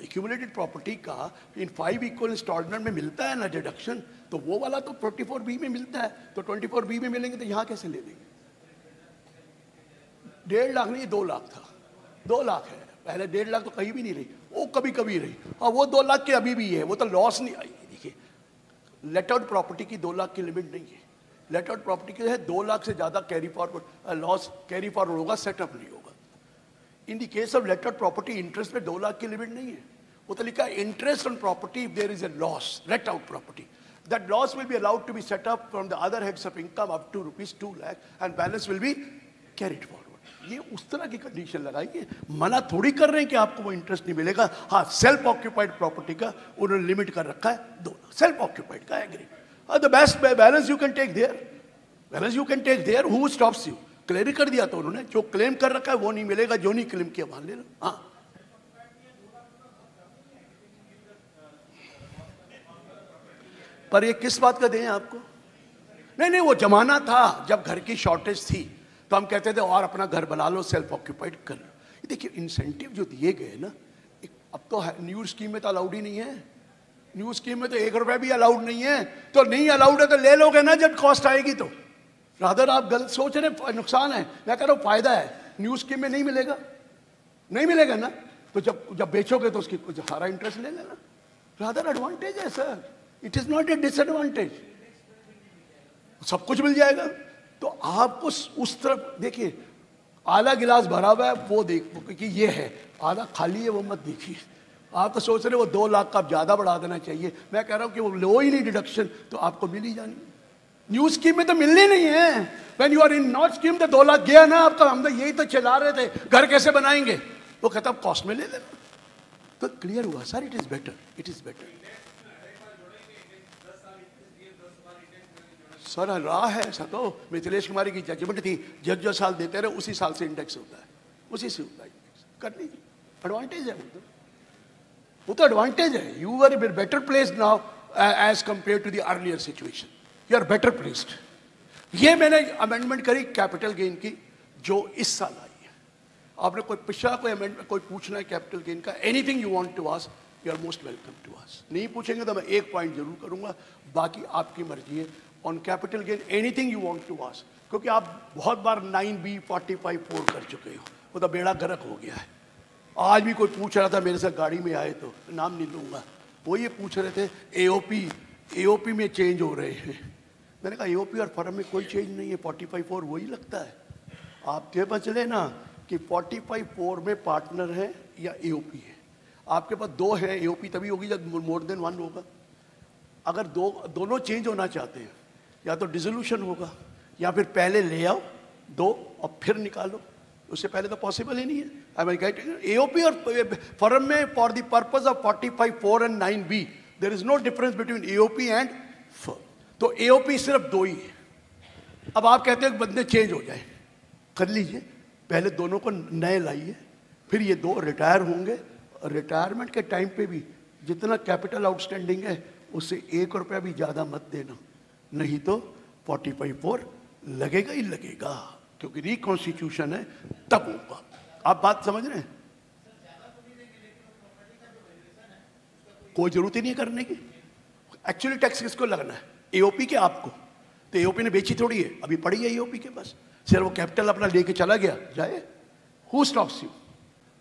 एक्यूमुलेटेड प्रॉपर्टी का इन 5 इक्वल इंस्टॉलमेंट में मिलता है ना डिडक्शन, तो वो वाला तो 24B में मिलता है, तो 24B में मिलेंगे तो यहाँ कैसे ले लेंगे? 1.5 लाख नहीं 2 लाख था, 2 लाख है, पहले 1.5 लाख तो कहीं भी नहीं रही, वो कभी कभी रही, और वो 2 लाख के अभी भी है, वो तो लॉस नहीं आई। देखिए लेट आउट प्रॉपर्टी की 2 लाख की लिमिट नहीं है, लेट आउट प्रॉपर्टी की है 2 लाख से ज्यादा carry forward loss carry forward होगा, सेटअप नहीं होगा। In the case of late out property interest में 2 लाख की लिमिट नहीं है, वो तो लिखा है interest on property if there is a loss, let out property, that loss will be allowed to be set up from the other heads of income up to ₹2 lakh and balance will be carried forward. ये उस तरह की condition लगाइए, मना थोड़ी कर रहे हैं कि आपको वो इंटरेस्ट नहीं मिलेगा। हाँ सेल्फ ऑक्यूपाइड प्रॉपर्टी का उन्होंने लिमिट कर रखा है 2 लाख, सेल्फ ऑक्यूपाइड का agree. The best balance you can take there, balance you can take there, who stops you? Clear कर दिया तो उन्होंने, जो क्लेम कर रखा है वो नहीं मिलेगा, जो नहीं क्लेम किया वहां ले लो। हाँ पर ये किस बात का दें आपको? नहीं वो जमाना था जब घर की शॉर्टेज थी तो हम कहते थे और अपना घर बना लो, सेल्फ ऑक्यूपाइड कर लो। देखिए इंसेंटिव जो दिए गए ना, अब तो न्यू स्कीम में तो अलाउड ही नहीं है, न्यू स्कीम में तो 1 रुपया भी अलाउड नहीं है, तो नहीं अलाउड है तो ले लोगे ना जब कॉस्ट आएगी तो। रादर आप गलत सोच रहे, नुकसान है, मैं कह रहा हूँ फायदा है। न्यू स्कीम में नहीं मिलेगा, नहीं मिलेगा ना, तो जब बेचोगे तो उसकी सारा इंटरेस्ट ले लेना। रादर एडवांटेज है sir, it is not a disadvantage. सब कुछ मिल जाएगा तो आपको उस तरफ देखिए, आधा गिलास भरा हुआ है वो देखो कि ये है, आधा खाली है वो मत देखिए। आप तो सोच रहे हो वो 2 लाख का ज़्यादा बढ़ा देना चाहिए, मैं कह रहा हूँ कि वो लो ही नहीं डिडक्शन, तो आपको मिल ही जानी। न्यू स्कीम में तो मिलनी नहीं है। When you are in not scheme तो 2 लाख गया ना आपका, हम तो यही तो चला रहे थे, घर कैसे बनाएंगे, वो कहता कॉस्ट में ले लेना। तो क्लियर हुआ sir, it is better, it is better. Sir राह है सर, तो मिथिलेश कुमारी की जजमेंट थी, जज जो साल देते रहे उसी साल से इंडेक्स होता है, उसी से होता है इंडेक्स। कर लीजिए, एडवांटेज है वो तो एडवांटेज है। You are better placed now as compare to the earlier situation, you are better placed. ये मैंने अमेंडमेंट करी कैपिटल गेन की जो इस साल आई है। आपने कोई पिछला कोई अमेंडमेंट कोई पूछना है कैपिटल गेन का, anything you want to ask, you are most welcome to ask. नहीं पूछेंगे तो मैं एक पॉइंट जरूर करूंगा, बाकी आपकी मर्जी है। On capital gain anything you want to ask, क्योंकि आप बहुत बार 9B 45(4) कर चुके हो, वो तो बेड़ा गर्क हो गया है। आज भी कोई पूछ रहा था मेरे साथ गाड़ी में आए, तो नाम नहीं लूंगा, वो ये पूछ रहे थे एओपी में चेंज हो रहे हैं। मैंने कहा एओपी और फर्म में कोई चेंज नहीं है, 45(4) वही लगता है। आपके पास चले ना कि 45(4) में पार्टनर है या एओपी है। आपके पास 2 है, एओपी तभी होगी जब मोर देन 1 होगा। अगर दोनों चेंज होना चाहते हैं, या तो डिसोल्यूशन होगा या फिर पहले ले आओ 2 और फिर निकालो, उससे पहले तो पॉसिबल ही नहीं है। एओपी और फर्म में for the purpose of 45(4) and 9B there is no difference between AOP and firm. तो एओपी सिर्फ 2 ही है। अब आप कहते हो कि बंदे चेंज हो जाए, कर लीजिए, पहले दोनों को नए लाइए, फिर ये 2 रिटायर होंगे। रिटायरमेंट के टाइम पे भी जितना कैपिटल आउटस्टैंडिंग है उससे 1 रुपया भी ज़्यादा मत देना, नहीं तो 45(4) लगेगा ही लगेगा, क्योंकि रिकॉन्स्टिट्यूशन है तब होगा। आप बात समझ रहे हैं? कोई जरूरत ही नहीं करने की। एक्चुअली टैक्स किसको लगना है? एओपी के आपको। तो एओपी ने बेची थोड़ी है, अभी पड़ी है एओपी के पास, सिर्फ वो कैपिटल अपना लेके चला गया, जाए, हु स्टॉप्स यू?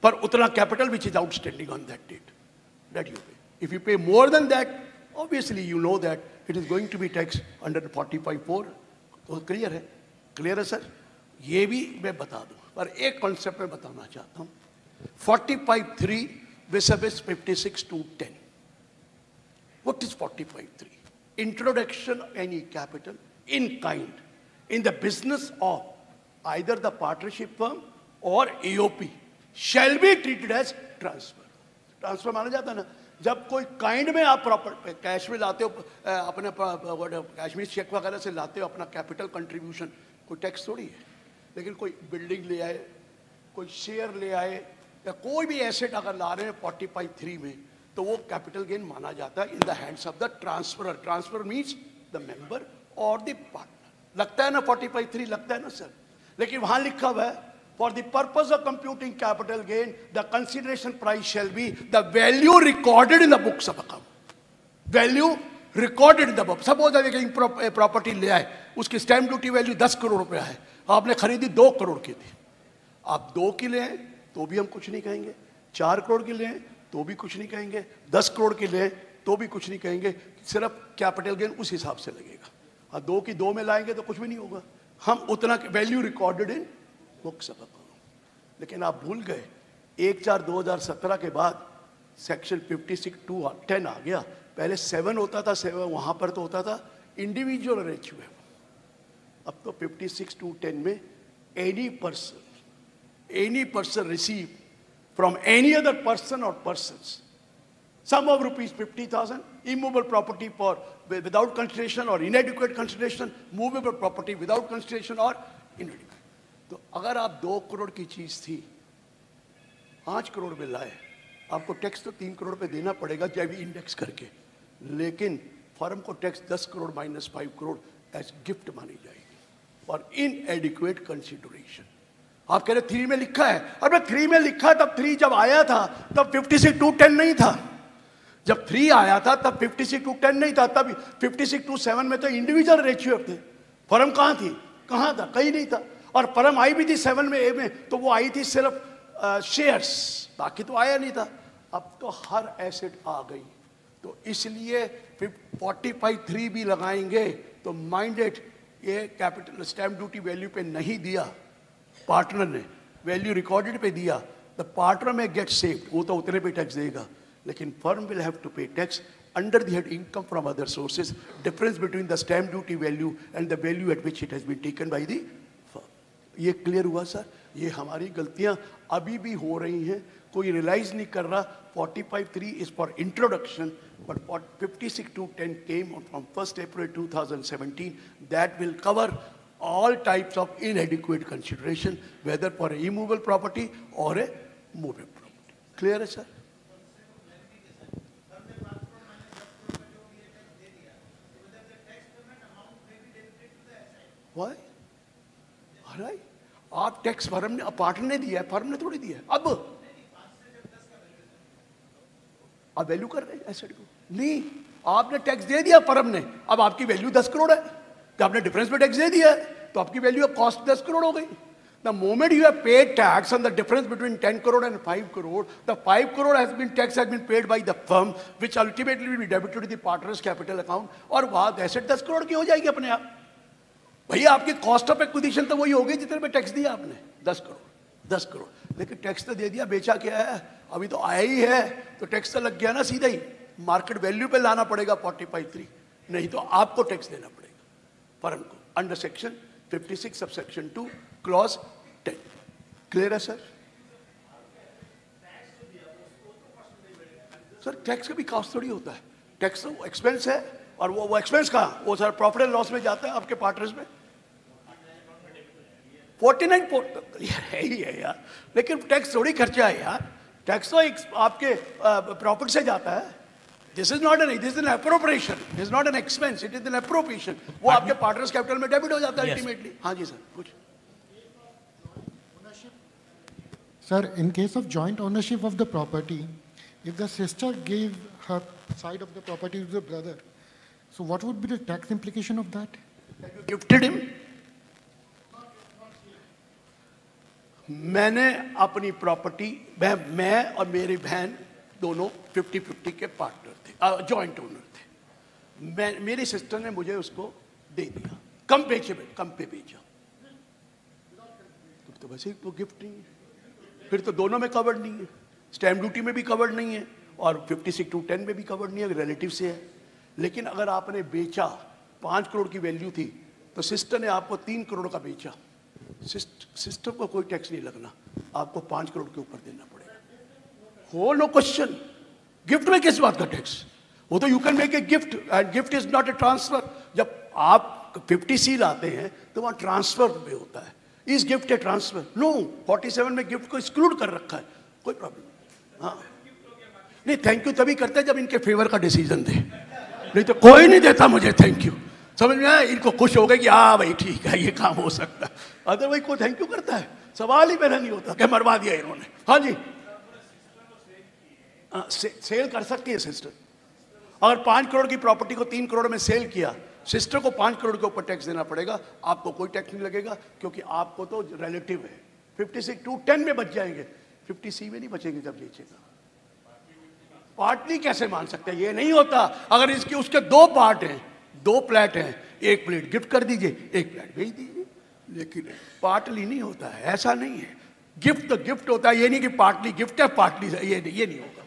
पर उतना capital which is outstanding on that date, that you pay. If you pay more than that, obviously you know that it is going to be taxed under 45(4). तो clear है? Clear है sir? ये भी मैं बता दूं, पर एक कॉन्सेप्ट में बताना चाहता हूं। 45(3) vis-a-vis 56(2)(10). What is 45(3)? Introduction of any capital in kind in the business of either the partnership firm or AOP shall be treated as transfer. Transfer माना जाता है ना, जब कोई काइंड में आप प्रॉपर कैश में लाते हो, अपने कैश में चेक वगैरह से लाते हो अपना कैपिटल कंट्रीब्यूशन, कोई टैक्स थोड़ी है। लेकिन कोई बिल्डिंग ले आए, कोई शेयर ले आए, या कोई भी एसेट अगर ला रहे हैं 45(3) में, तो वो कैपिटल गेन माना जाता है in the hands of the transferor. Transfer means the member और द पार्टनर। लगता है ना 45(3) लगता है ना सर? लेकिन वहां लिखा हुआ है for the purpose of computing capital gain, the consideration price shall be the value recorded in the books of account. Value recorded in the book. Suppose कि प्रॉपर्टी ले आए, उसकी स्टैम्प ड्यूटी वैल्यू 10 करोड़ रुपया है, आपने खरीदी 2 करोड़ की थी। आप 2 की ले तो भी हम कुछ नहीं कहेंगे, 4 करोड़ की ले तो भी कुछ नहीं कहेंगे, 10 करोड़ की ले तो भी कुछ नहीं कहेंगे, सिर्फ कैपिटल गेन उस हिसाब से लगेगा। और 2 की 2 में लाएंगे तो कुछ भी नहीं होगा, हम उतना value recorded in books of account. लेकिन आप भूल गए 1/4/2017 के बाद सेक्शन 56(2)(10) आ गया। पहले 7 होता था, 7 वहां पर तो होता था इंडिविजुअल रेशियो है, अब तो 56(2)(10) में any person receive from any other person और persons sum of rupees 50,000, immovable property for without consideration or inadequate consideration, movable property without consideration or inadequate। तो अगर आप 2 करोड़ की चीज थी 5 करोड़ में लाए, आपको टैक्स तो 3 करोड़ पे देना पड़ेगा जब इंडेक्स करके, लेकिन फर्म को tax 10 crore minus 5 crore as gift मानी जाएगी और इनएडिक्वेट कंसिडरेशन। आप कह रहे 3 में लिखा है, अरे 3 में लिखा तब 3 जब आया था तब 56(2)(10) नहीं था। जब 3 आया था तब 56(2)(10) नहीं था, तब 56(2)(7) में तो इंडिविजुअल रेशियो थे। फर्म कहाँ थी? कहाँ था? कहीं नहीं था। और फर्म आई भी थी 7 में, ए में, तो वो आई थी सिर्फ शेयर्स, बाकी तो आया नहीं था। अब तो हर एसेट आ गई, तो इसलिए 45(3) भी लगाएंगे तो माइंडेड, ये कैपिटल स्टैम्प ड्यूटी वैल्यू पे नहीं दिया पार्टनर ने, वैल्यू रिकॉर्डेड पे दिया, the partner may get saved, वो तो उतने पे टैक्स देगा, लेकिन firm will have to pay tax under the head income from other sources, difference between the stamp duty value and the value at which it has been taken by the firm. ये clear हुआ sir? ये हमारी गलतियां अभी भी हो रही हैं, कोई रियलाइज नहीं कर रहा। 45(3) is for introduction, but 56(2)(10) came from 1st April 2017. That will cover all types of inadequate consideration, whether for a immovable property or a movable property. Clear है sir? Why? Alright. आप टैक्स फर्म ने, partner ने दिया है, firm ने थोड़ी दिया है। अब आप वैल्यू कर रहे हैं एसेट को? नहीं, आपने टैक्स दे दिया फर्म ने, अब आपकी वैल्यू 10 करोड़ है, तो आपने डिफरेंस पे टैक्स दे दिया है, तो आपकी वैल्यू कॉस्ट 10 करोड़ हो गई। The moment you have paid tax on the difference between 10 crore and 5 crore, the 5 crore has been paid by the firm, which ultimately will be debited to the partner's capital account, और वहां asset 10 crore की हो जाएगी अपने आप। भैया आपकी cost of acquisition तो वही होगी जितने पे टैक्स दिया आपने, 10 करोड़, 10 करोड़, लेकिन टैक्स तो दे दिया, बेचा क्या है, अभी तो आया ही है, तो टैक्स तो लग गया ना सीधा ही, मार्केट वैल्यू पे लाना पड़ेगा 45(3), नहीं तो आपको टैक्स देना पड़ेगा फर्म को under section 56 subsection 2 clause 10। Clear है सर? सर टैक्स का भी कॉस्ट थोड़ी होता है, टैक्स तो एक्सपेंस है, और वो एक्सपेंस कहाँ, वो सर प्रॉफिट एंड लॉस में जाता है आपके पार्टनर्स में। 49 है ही है यार, लेकिन टैक्स थोड़ी खर्चा है यार, टैक्स तो आपके प्रॉफिट से जाता है। This is not an appropriation, this is not an expense, it is an appropriation, वो आपके पार्टनर्स कैपिटल में डेबिट हो जाता है अल्टीमेटली। हाँ जी सर, कुछ Sir, in case of joint ownership of the property, if the sister gave her side of the property to the brother, so what would be the tax implication of that? You gifted him? मैंने अपनी property, मैं और मेरी बहन दोनों 50-50 के partner थे, joint owner थे। मेरी सिस्टर ने मुझे उसको दे दिया, कम पे बेचा, तो वैसे तो गिफ्ट नहीं है, फिर तो दोनों में कवर्ड नहीं है, स्टैम्प ड्यूटी में भी कवर्ड नहीं है और 56(2)(10) में भी कवर्ड नहीं है, रिलेटिव से है। लेकिन अगर आपने बेचा, 5 करोड़ की वैल्यू थी, तो सिस्टर ने आपको 3 करोड़ का बेचा, सिस्टर को कोई टैक्स नहीं लगना, आपको 5 करोड़ के ऊपर देना पड़ेगा। हो नो क्वेश्चन, गिफ्ट में किस बात का टैक्स? वो तो you can make a gift, and gift is not a transfer. जब आप 50C लाते हैं तो वहां ट्रांसफर में होता है, इस गिफ्ट ए ट्रांसफर? नो, 47 में गिफ्ट को एक्सक्लूड कर रखा है, कोई प्रॉब्लम। हाँ नहीं, थैंक यू तभी करते हैं जब इनके फेवर का डिसीजन दे, नहीं तो कोई नहीं देता मुझे थैंक यू। समझ में आया? इनको खुश हो गए कि हाँ भाई ठीक है, ये काम हो सकता है, अदरवाइज कोई थैंक यू करता है? सवाल ही मेरा नहीं होता कि मरवा दिया इन्होंने। हाँ जी, सेल कर सकती है सिस्टर, अगर 5 करोड़ की प्रॉपर्टी को 3 करोड़ में सेल किया, सिस्टर को 5 करोड़ के ऊपर टैक्स देना पड़ेगा, आपको कोई टैक्स नहीं लगेगा, क्योंकि आपको तो रिलेटिव है। 56(2)(10) में बच जाएंगे, 50C में नहीं बचेंगे जब बेचेगा। पार्टली कैसे मान सकते हैं? ये नहीं होता। अगर इसके उसके 2 पार्ट हैं, 2 प्लेट हैं, 1 प्लेट गिफ्ट कर दीजिए, 1 प्लेट भेज दीजिए, लेकिन पार्टली नहीं होता है, ऐसा नहीं है। गिफ्ट तो गिफ्ट होता है, ये नहीं कि पार्टली गिफ्ट है पार्टली ये नहीं होगा।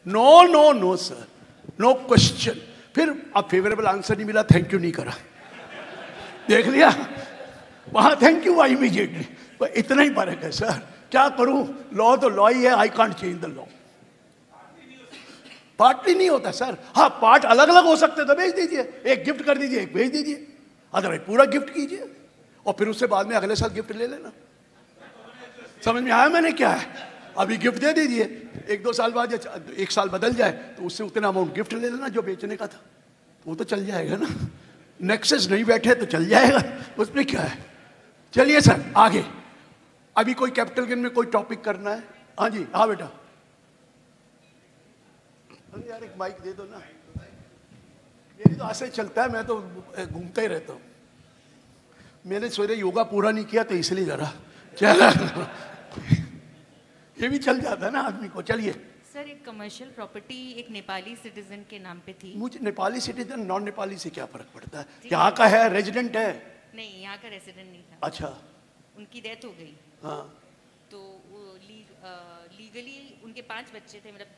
No no no sir, no question. फिर अब फेवरेबल आंसर नहीं मिला, थैंक यू नहीं करा, देख लिया वहां थैंक यू आई इमीडिएटली। इतना ही फर्क है सर, क्या करूं, लॉ तो लॉ ही है, I can't change the law. Partly नहीं होता सर। हाँ, पार्ट अलग अलग हो सकते तो भेज दीजिए, एक गिफ्ट कर दीजिए, एक भेज दीजिए, अदरवाइज पूरा गिफ्ट कीजिए और फिर उससे बाद में अगले साल गिफ्ट ले लेना। समझ में आया मैंने क्या है? अभी गिफ्ट दे दीजिए, 1-2 साल बाद या 1 साल बदल जाए तो उससे उतना अमाउंट गिफ्ट ले लेना जो बेचने का था, वो तो चल जाएगा ना। नेक्सस नहीं बैठे तो चल जाएगा, उसमें क्या है। चलिए सर आगे, अभी कोई कैपिटल गेन में कोई टॉपिक करना है? हाँ जी, हाँ बेटा, यार एक माइक दे दो ना, मेरी तो ऐसे चलता है, मैं तो घूमता ही रहता हूँ। मैंने सवेरे योगा पूरा नहीं किया तो इसलिए जरा चल ये भी चल जाता है ना आदमी को। चलिए सर एक कमर्शियल प्रॉपर्टी एक नेपाली सिटीजन के नाम पे थी। मुझे नेपाली सिटीजन नॉन नेपाली से क्या फर्क पड़ता है? यहाँ का है, रेजिडेंट है। नहीं, यहाँ का रेजिडेंट नहीं था। अच्छा, उनकी डेथ हो गई। हाँ, तो वो लीगली उनके 5 बच्चे थे, मतलब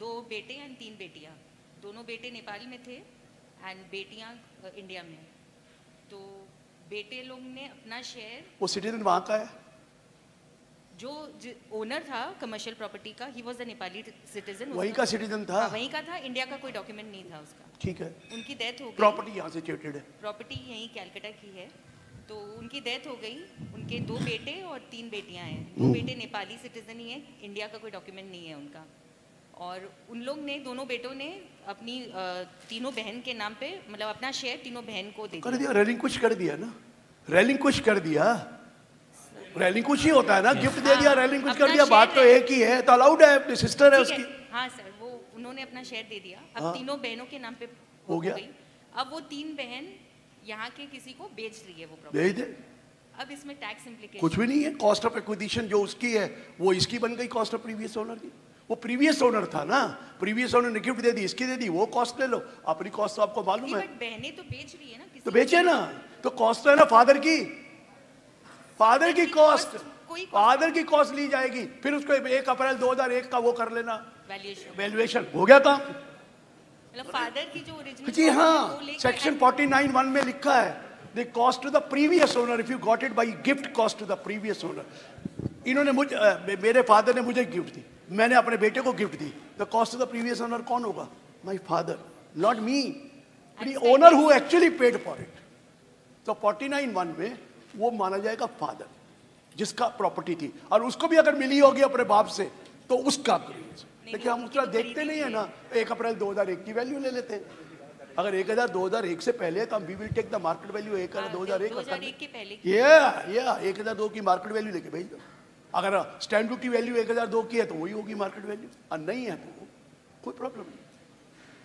2 बेटे एंड 3 बेटियाँ। दोनों बेटे नेपाल में थे एंड बेटियाँ इंडिया में। तो बेटे लोग ने अपना शेयर, वो सिटीजन वहाँ का है? जो ओनर था कमर्शियल प्रॉपर्टी का, he was a Nepali citizen. वहीं का सिटीजन था? वहीं का था, इंडिया का कोई डॉक्यूमेंट नहीं था उसका। ठीक है। उनकी डेथ हो गई। प्रॉपर्टी यहाँ से चिटेड है? प्रॉपर्टी यहीं कैलकाटा की है। तो उनकी डेथ हो गई। उनके 2 बेटे और 3 बेटियां हैं। 2 बेटे नेपाली सिटीजन ही हैं, इंडिया का कोई डॉक्यूमेंट नहीं है उनका। और उन लोग ने, दोनों बेटों ने अपनी तीनों बहन के नाम पे, मतलब अपना शेयर तीनों बहन को दे कर दिया। रेलिंक्विश कर दिया ना, रेलिंक्विश कर दिया। रेलिंक्विश ही होता है ना, गिफ्ट दे दिया, रेलिंक्विश कर दिया, बात तो एक ही है। तो अलाउड है, अपनी सिस्टर है उसकी। हाँ सर, वो उन्होंने अपना शेयर दे दिया। अब तीनों बहनों के नाम पे हो गया। अब वो 3 बहन यहाँ के किसी को बेच रही है वो भेज प्रॉपर्टी। दे, अब इसमें टैक्स इम्प्लीकेशन कुछ भी नहीं है। कॉस्ट ऑफ एक्विजिशन जो उसकी है वो इसकी बन गई, कॉस्ट ऑफ प्रीवियस ओनर की। वो प्रीवियस ओनर था ना, प्रीवियस ओनर ने गिफ्ट दे दी, इसकी दे दी, वो कॉस्ट ले लो। अपनी कॉस्ट तो आपको मालूम है। बट बहनें तो बेच रही है ना किसी तो बेचे ना, तो कॉस्ट तो है ना फादर की। फादर की कॉस्ट, फादर की कॉस्ट ली जाएगी, फिर उसको 1 अप्रैल 2001 का वो कर लेना, वैल्यूएशन। हो गया काम। मतलब फादर की जो ओरिजिनल, जी हाँ, सेक्शन 49(1) में लिखा है, the cost to the previous owner if you got it by gift, cost to the previous owner. इन्होंने मेरे फादर ने मुझे गिफ्ट दी, मैंने अपने बेटे को गिफ्ट दी, the cost to the previous owner कौन होगा? My father, not me, the owner who actually paid for it. तो 49(1) में वो माना जाएगा फादर, जिसका प्रॉपर्टी थी, और उसको भी अगर मिली होगी अपने बाप से तो उसका। लेकिन हम उसका देखते नहीं है ना, 1 अप्रैल 2001 की वैल्यू ले लेते हैं। अगर 2001 से पहले तो we will take the market value 2001 के पहले। या 1002 की मार्केट वैल्यू लेके भेज दो। अगर स्टैम्प ड्यूटी वैल्यू 1002 की है तो वही होगी मार्केट वैल्यू, और नहीं है तो कोई प्रॉब्लम नहीं।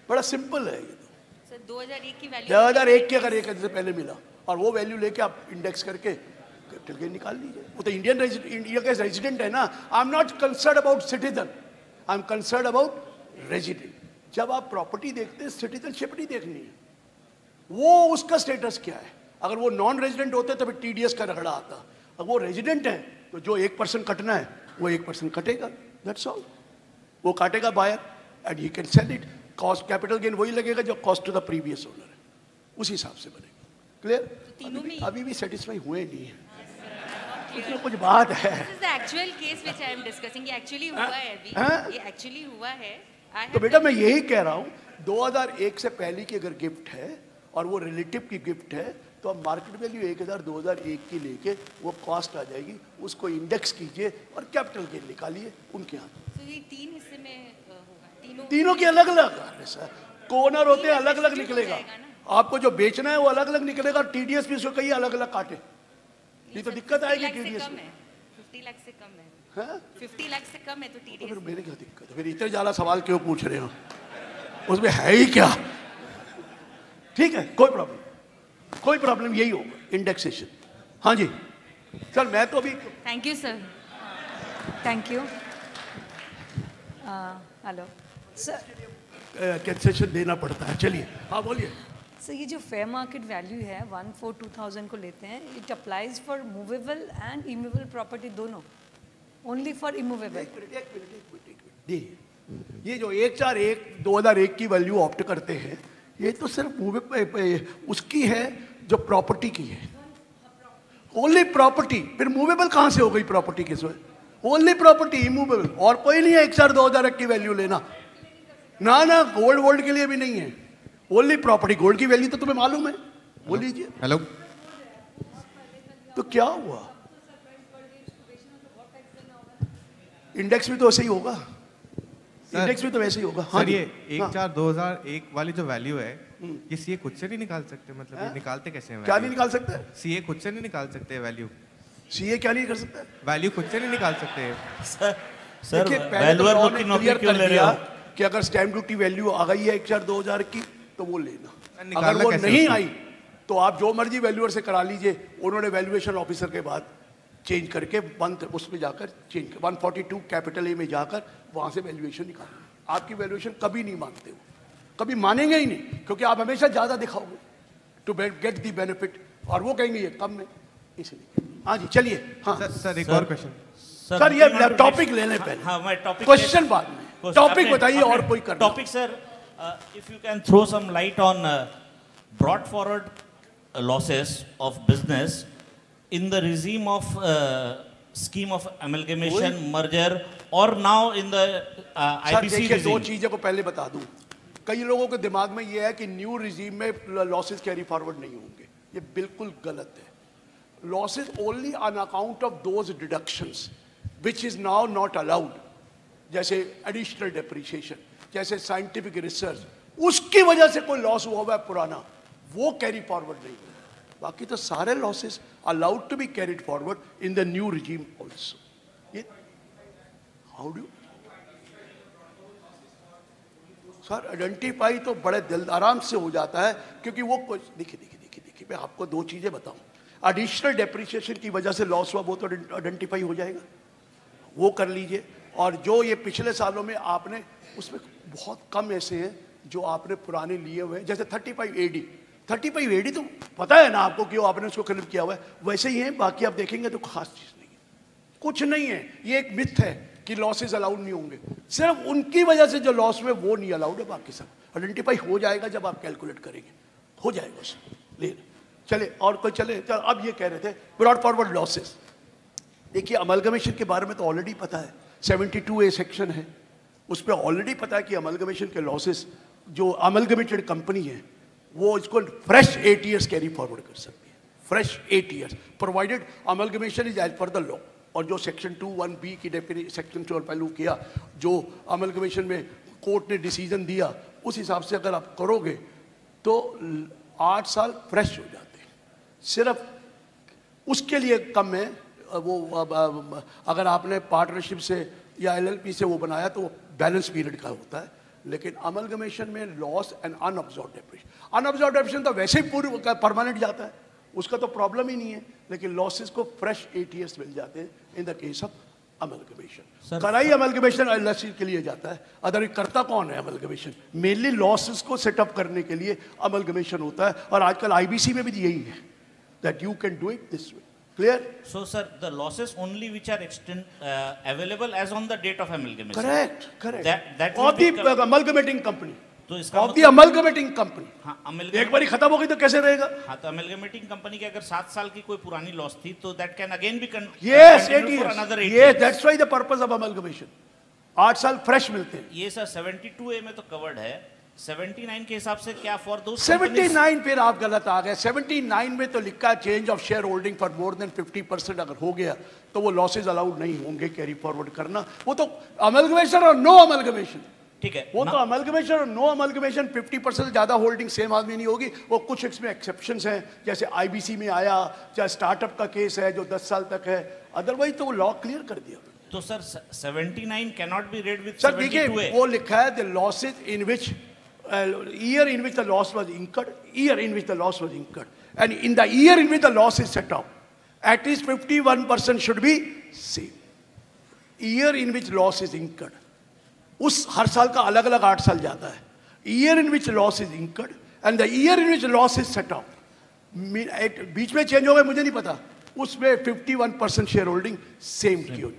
बड़ा सिंपल है ये तो। सर 2001 की वैल्यू, 2001 की अगर 1 से पहले मिला और वो वैल्यू लेके आप इंडेक्स करके कैपिटल निकाल लीजिए। वो तो इंडिया के रेजिडेंट है ना। I am not concern about citizen, I am concern about resident. जब आप प्रॉपर्टी देखते हैं, सिटीजनशिप नहीं देखनी है, वो उसका स्टेटस क्या है। अगर वो नॉन रेजिडेंट होते तो फिर टीडीएस का रगड़ा आता। अगर वो रेजिडेंट है तो जो 1% कटना है वो 1% कटेगा, दैट्स ऑल। वो काटेगा buyer and he can sell it. Cost capital gain वही लगेगा जो cost to the previous owner है, उस हिसाब से बनेगा। क्लियर? अभी भी सेटिस्फाई हुए नहीं है, इसमें कुछ बात है। This is the actual case which I am discussing. ये एक्चुअली हुआ है अभी, ये एक्चुअली हुआ है। तो बेटा मैं यही कह रहा हूँ, 2001 से पहले की अगर गिफ्ट है और वो रिलेटिव की गिफ्ट है तो अब मार्केट वैल्यू 2001 की लेके वो कॉस्ट आ जाएगी, उसको इंडेक्स कीजिए और कैपिटल गेन निकालिए उनके यहाँ। तो ये 3 हिस्से में होगा, तीनों के अलग अलग। अरे सर, कोनर होते हैं, अलग अलग निकलेगा। आपको जो बेचना है वो अलग अलग निकलेगा, टीडीएस भी उसको कई अलग अलग काटे। ये तो दिक्कत आएगी टीडीएस में। 50 लाख से कम है। हाँ? 50 लाख से कम है तो टीडीएस। फिर मेरे क्या दिक्कत है? फिर इतने ज्यादा सवाल क्यों पूछ रहे हो? उसमें है ही क्या? ठीक है, कोई प्रॉब्लम, यही होगा इंडेक्सेशन। हाँ जी सर, मैं तो अभी। Thank you sir, thank you. Hello sir, concession देना पड़ता है। चलिए हाँ बोलिए। सर ये जो फेयर मार्केट वैल्यू है 1/4/2000 को लेते हैं, it applies for movable and immovable property दोनों, ओनली फॉर इमूवेबल? ये जो 1/4/2001 की वैल्यू ऑप्ट करते हैं, ये तो सिर्फ उसकी है जो प्रॉपर्टी की है, ओनली प्रॉपर्टी। फिर मूवेबल कहाँ से हो गई प्रॉपर्टी के? ओनली प्रॉपर्टी, इमूवेबल और कोई नहीं है 1/4/2001 की वैल्यू लेना। ना गोल्ड के लिए भी नहीं है, ओनली प्रॉपर्टी। गोल्ड की वैल्यू तो तुम्हें मालूम है, बोल लीजिए। हेलो, तो क्या हुआ? इंडेक्स में तो ऐसे ही होगा, इंडेक्स में तो वैसे ही होगा। हाँ सर, ये 1/4/2001 वाली जो वैल्यू है, ये सीए खुद से नहीं निकाल सकते? मतलब ये निकालते कैसे हैं? क्या नहीं निकाल सकते? सीए खुद से नहीं निकाल सकते वैल्यू? सीए क्या नहीं कर सकता? वैल्यू खुद से नहीं निकाल सकते? सर वैल्यूअर बुक की नौकरी क्यों ले रहे हो? कि अगर स्टैम्प ड्यूटी वैल्यू आ गई है 1/4/2000 की तो वो लेना। अगर वो नहीं आई तो आप जो मर्जी वैल्यूअर से करा लीजिए, उन्होंने वैल्यूएशन ऑफिसर के बाद चेंज करके उसमें जाकर चेंज 142 कैपिटल ए में जाकर वहां से वैल्यूएशन निकालना। आपकी वैल्यूएशन कभी नहीं मानते हो, कभी मानेंगे ही नहीं, क्योंकि आप हमेशा ज्यादा दिखाओगे टू गेट दी बेनिफिट, और वो कहेंगे ये कम है, इसलिए। हाँ जी चलिए। हाँ सर एक और क्वेश्चन। सर ये टॉपिक ले लें पहले। हाँ मैं टॉपिक, क्वेश्चन बाद में, टॉपिक बताइए और कोई करना। Topic sir, if you can throw some light on brought forward losses of business in the regime of scheme of amalgamation, merger, or now in the IBC regime। दो regime। चीजों को पहले बता दूं, कई लोगों के दिमाग में ये है कि न्यू रिजीम में लॉसेस कैरी फॉरवर्ड नहीं होंगे, ये बिल्कुल गलत है। Losses only on account of those deductions which is now not allowed, जैसे एडिशनल डेप्रिसिएशन, जैसे साइंटिफिक रिसर्च, उसकी वजह से कोई लॉस हुआ है पुराना, वो कैरी फॉरवर्ड नहीं होगा। बाकी तो सारे losses allowed to be carried forward in the new regime also. ये हाउ डू सर आइडेंटिफाई तो बड़े दिल आराम से हो जाता है, क्योंकि वो कुछ देखिए मैं आपको दो चीजें बताऊं। एडिशनल डेप्रिसिएशन की वजह से लॉस हुआ वो तो आइडेंटिफाई हो जाएगा, वो कर लीजिए। और जो ये पिछले सालों में आपने, उसमें बहुत कम ऐसे हैं जो आपने पुराने लिए हुए हैं, जैसे 35 AD तो पता है ना आपको कि आपने उसको क्लिप किया हुआ है, वैसे ही है। बाकी आप देखेंगे तो खास चीज नहीं है, कुछ नहीं है। ये एक मिथ है कि लॉसेस अलाउड नहीं होंगे, सिर्फ उनकी वजह से जो लॉस हुए वो नहीं अलाउड है, बाकी सब आइडेंटिफाई हो जाएगा जब आप कैलकुलेट करेंगे, हो जाएगा उसमें। ले चले और कोई चले। अब ये कह रहे थे ब्रॉड फॉरवर्ड लॉसेस। देखिए अमलगमेशन के बारे में तो ऑलरेडी पता है, 72A सेक्शन है, उस पर ऑलरेडी पता है कि अमलगमेशन के लॉसेस, जो अमलगमेटेड कंपनी है वो इसको फ्रेश 8 years कैरी फॉरवर्ड कर सकती है, fresh 8 years, provided amalgamation is as per the law. और जो सेक्शन 2(1)B की सेक्शन 2 पहलू किया, जो अमलगमेशन में कोर्ट ने डिसीजन दिया, उस हिसाब से अगर आप करोगे तो 8 साल फ्रेश हो जाते हैं। सिर्फ उसके लिए कम है वो, अगर आपने पार्टनरशिप से या LLP से वो बनाया तो बैलेंस पीरियड का होता है। लेकिन अमलगमेशन में लॉस एंड अनअब्जॉर्ब्ड डेप्रिसिएशन तो वैसे ही पूरी परमानेंट जाता है, उसका तो प्रॉब्लम ही नहीं है। लेकिन लॉसेस को फ्रेश 8 years मिल जाते हैं in the case of amalgamation. कराई अमलगमेशन LLC के लिए जाता है, अदर करता कौन है अमलगमेशन? मेनली लॉसेस को सेटअप करने के लिए अमलगमेशन होता है, और आजकल IBC में भी यही है, that you can do it this way. Clear? So, sir, the losses only which are available as on the date of amalgamation. Correct. That of the amalgamating company. तो इसका of the amalgamating company. हाँ, एक बारी खत्म हो गई तो कैसे रहेगा? हाँ, तो amalgamating company की अगर 7 साल की कोई पुरानी लॉस थी, तो that can again be yes, 8 for another 8 years. Yes, years. that's why the purpose of amalgamation. 8 साल फ्रेश मिलते हैं। ये सर 72A में तो कवर्ड है, 79 के हिसाब से क्या फॉर दो 79 फिर आप गलत आ गए। 79 में तो लिखा है change of share holding for more than 50% अगर हो गया तो वो लॉसेज अलाउड नहीं होंगे कैरी फॉरवर्ड करना। वो तो अमलगमेशन और नो अमलगमेशन, ठीक है, वो तो अमलगमेशन और नो अमलगमेशन 50% ज्यादा होल्डिंग सेम आदमी नहीं होगी। वो कुछ इसमें एक्सेप्शंस हैं, जैसे IBC में आया, चाहे स्टार्टअप का केस है जो 10 साल तक है, अदरवाइज तो वो लॉ क्लियर कर दिया। तो sir 79 cannot be read with sir देखिए वो लिखा है the losses in which year in which the loss was incurred, and in the year in which the loss is set off, at least 51% should be same. Year in which loss is incurred, उस हर साल का अलग अलग 8 साल जाता है। Year in which loss is incurred and the year in which loss is set off, बीच में change हो गए मुझे नहीं पता, उसमें 51% शेयर होल्डिंग सेम की होगी।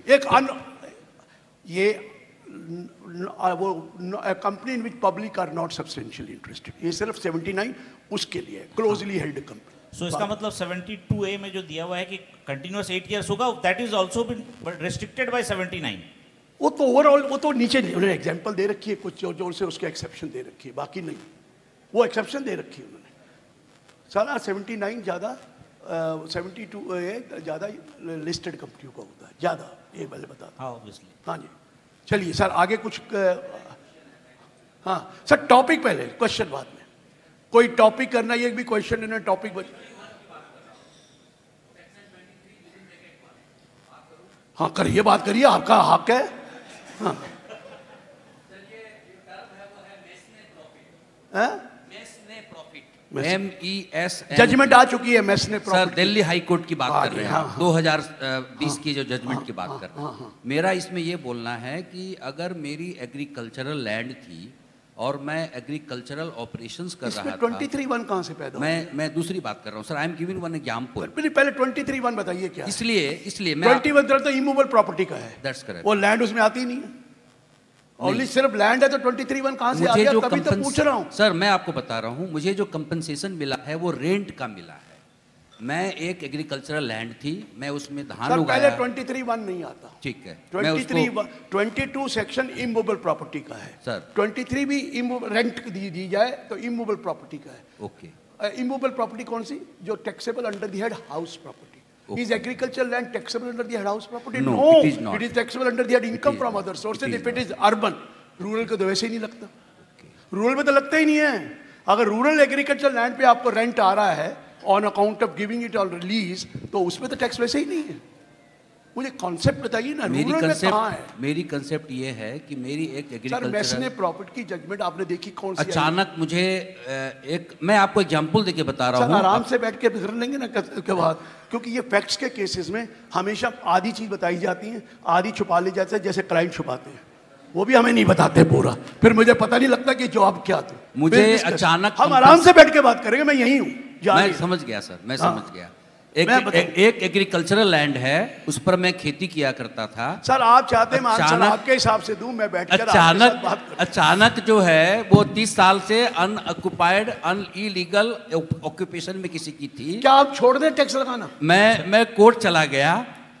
ये वो company in which public are not substantially interested, ये सिर्फ 79 उसके लिए क्लोजली हेल्ड कंपनी। सो इसका मतलब 72A में जो दिया हुआ है कि कंटिन्यूअस 8 years होगा, that is also been restricted by 79। वो तो ओवरऑल वो तो नीचे उन्होंने एग्जांपल दे रखी है कुछ जो से उसके एक्सेप्शन दे रखी है, बाकी नहीं, वो एक्सेप्शन दे रखी है उन्होंने। सारा 79 ज़्यादा 72A ज़्यादा लिस्टेड कंपनियों का होता है ज़्यादा, ये मैं बता। हाँ ऑब्वियसली। हाँ जी चलिए सर आगे कुछ। हाँ सर टॉपिक पहले, क्वेश्चन बाद में। कोई टॉपिक करना, ये भी क्वेश्चन इन्होंने टॉपिक हाँ करिए, बात करिए, आपका हक है। हाँ MES जजमेंट आ चुकी है MES ने सर दिल्ली हाई कोर्ट की बात कर रहे हैं, हाँ, 2020 की जो जजमेंट की बात कर रहे हैं। मेरा इसमें ये बोलना है कि अगर मेरी एग्रीकल्चरल लैंड थी और मैं एग्रीकल्चरल ऑपरेशंस कर रहा था, 23(1) कहां से पैदा हुआ? मैं दूसरी बात कर रहा हूँ sir, I am giving one example. पहले 23(1) बताइए क्या? इसलिए मैं 21 तो इमूवेबल प्रॉपर्टी का है, दैट्स करेक्ट, वो लैंड उसमें आती ही नहीं है। ओनली सिर्फ लैंड है तो 23(1) कहां से आ गया? तभी तो पूछ रहा हूं सर। मैं आपको बता रहा हूं, मुझे जो कंपनसेशन मिला है वो रेंट का मिला है। मैं एक एग्रीकल्चरल लैंड थी, मैं उसमें धान उगाया। पहले 23(1) नहीं आता, ठीक है। 22 सेक्शन इमूवेबल प्रॉपर्टी का है सर। 23 भी रेंट दी जाए तो इमूवेबल प्रॉपर्टी का है। ओके। इमूवेबल प्रॉपर्टी कौन सी? जो taxable under the head house property. Is agricultural land taxable under the head house property? No, no, it is not. It is taxable under the head income from other sources. If it is urban, rural को तो वैसे ही नहीं लगता। Rural में तो लगता ही नहीं है। अगर रूरल एग्रीकल्चर लैंड पे आपको रेंट आ रहा है on account of giving it on release, तो उसमें तो टैक्स वैसे ही नहीं है। मुझे कॉन्सेप्ट बताइए ना, रूरल में कहाँ है? मेरी कंसेप्ट ये है कि मेरी एक एग्रीकल्चर MES ने प्रॉपर्टी की जजमेंट आपने देखी कौन सी? अचानक मुझे मैं आपको एग्जांपल देके बता रहा हूँ, आराम से बैठ के कर लेंगे ना के बाद, क्योंकि ये फैक्ट्स के केसेस में हमेशा आधी चीज बताई जाती है, आधी छुपा ली जाती है, जैसे क्लाइंट छुपाते हैं, वो भी हमें नहीं बताते पूरा, फिर मुझे पता नहीं लगता कि जवाब क्या था। मुझे अचानक हम आराम से बैठ के बात करेंगे, मैं यहीं हूँ। मैं समझ गया सर, मैं समझ गया। एक एग्रीकल्चरल लैंड है, उस पर मैं खेती किया करता था। सर आप चाहते हैं आंसर आपके हिसाब से दूं, मैं बैठकर अचानक जो है वो 30 साल से अनऑक्युपाइड इलीगल ऑक्यूपेशन में किसी की थी। क्या आप छोड़ दें टैक्स लगाना? मैं कोर्ट चला गया,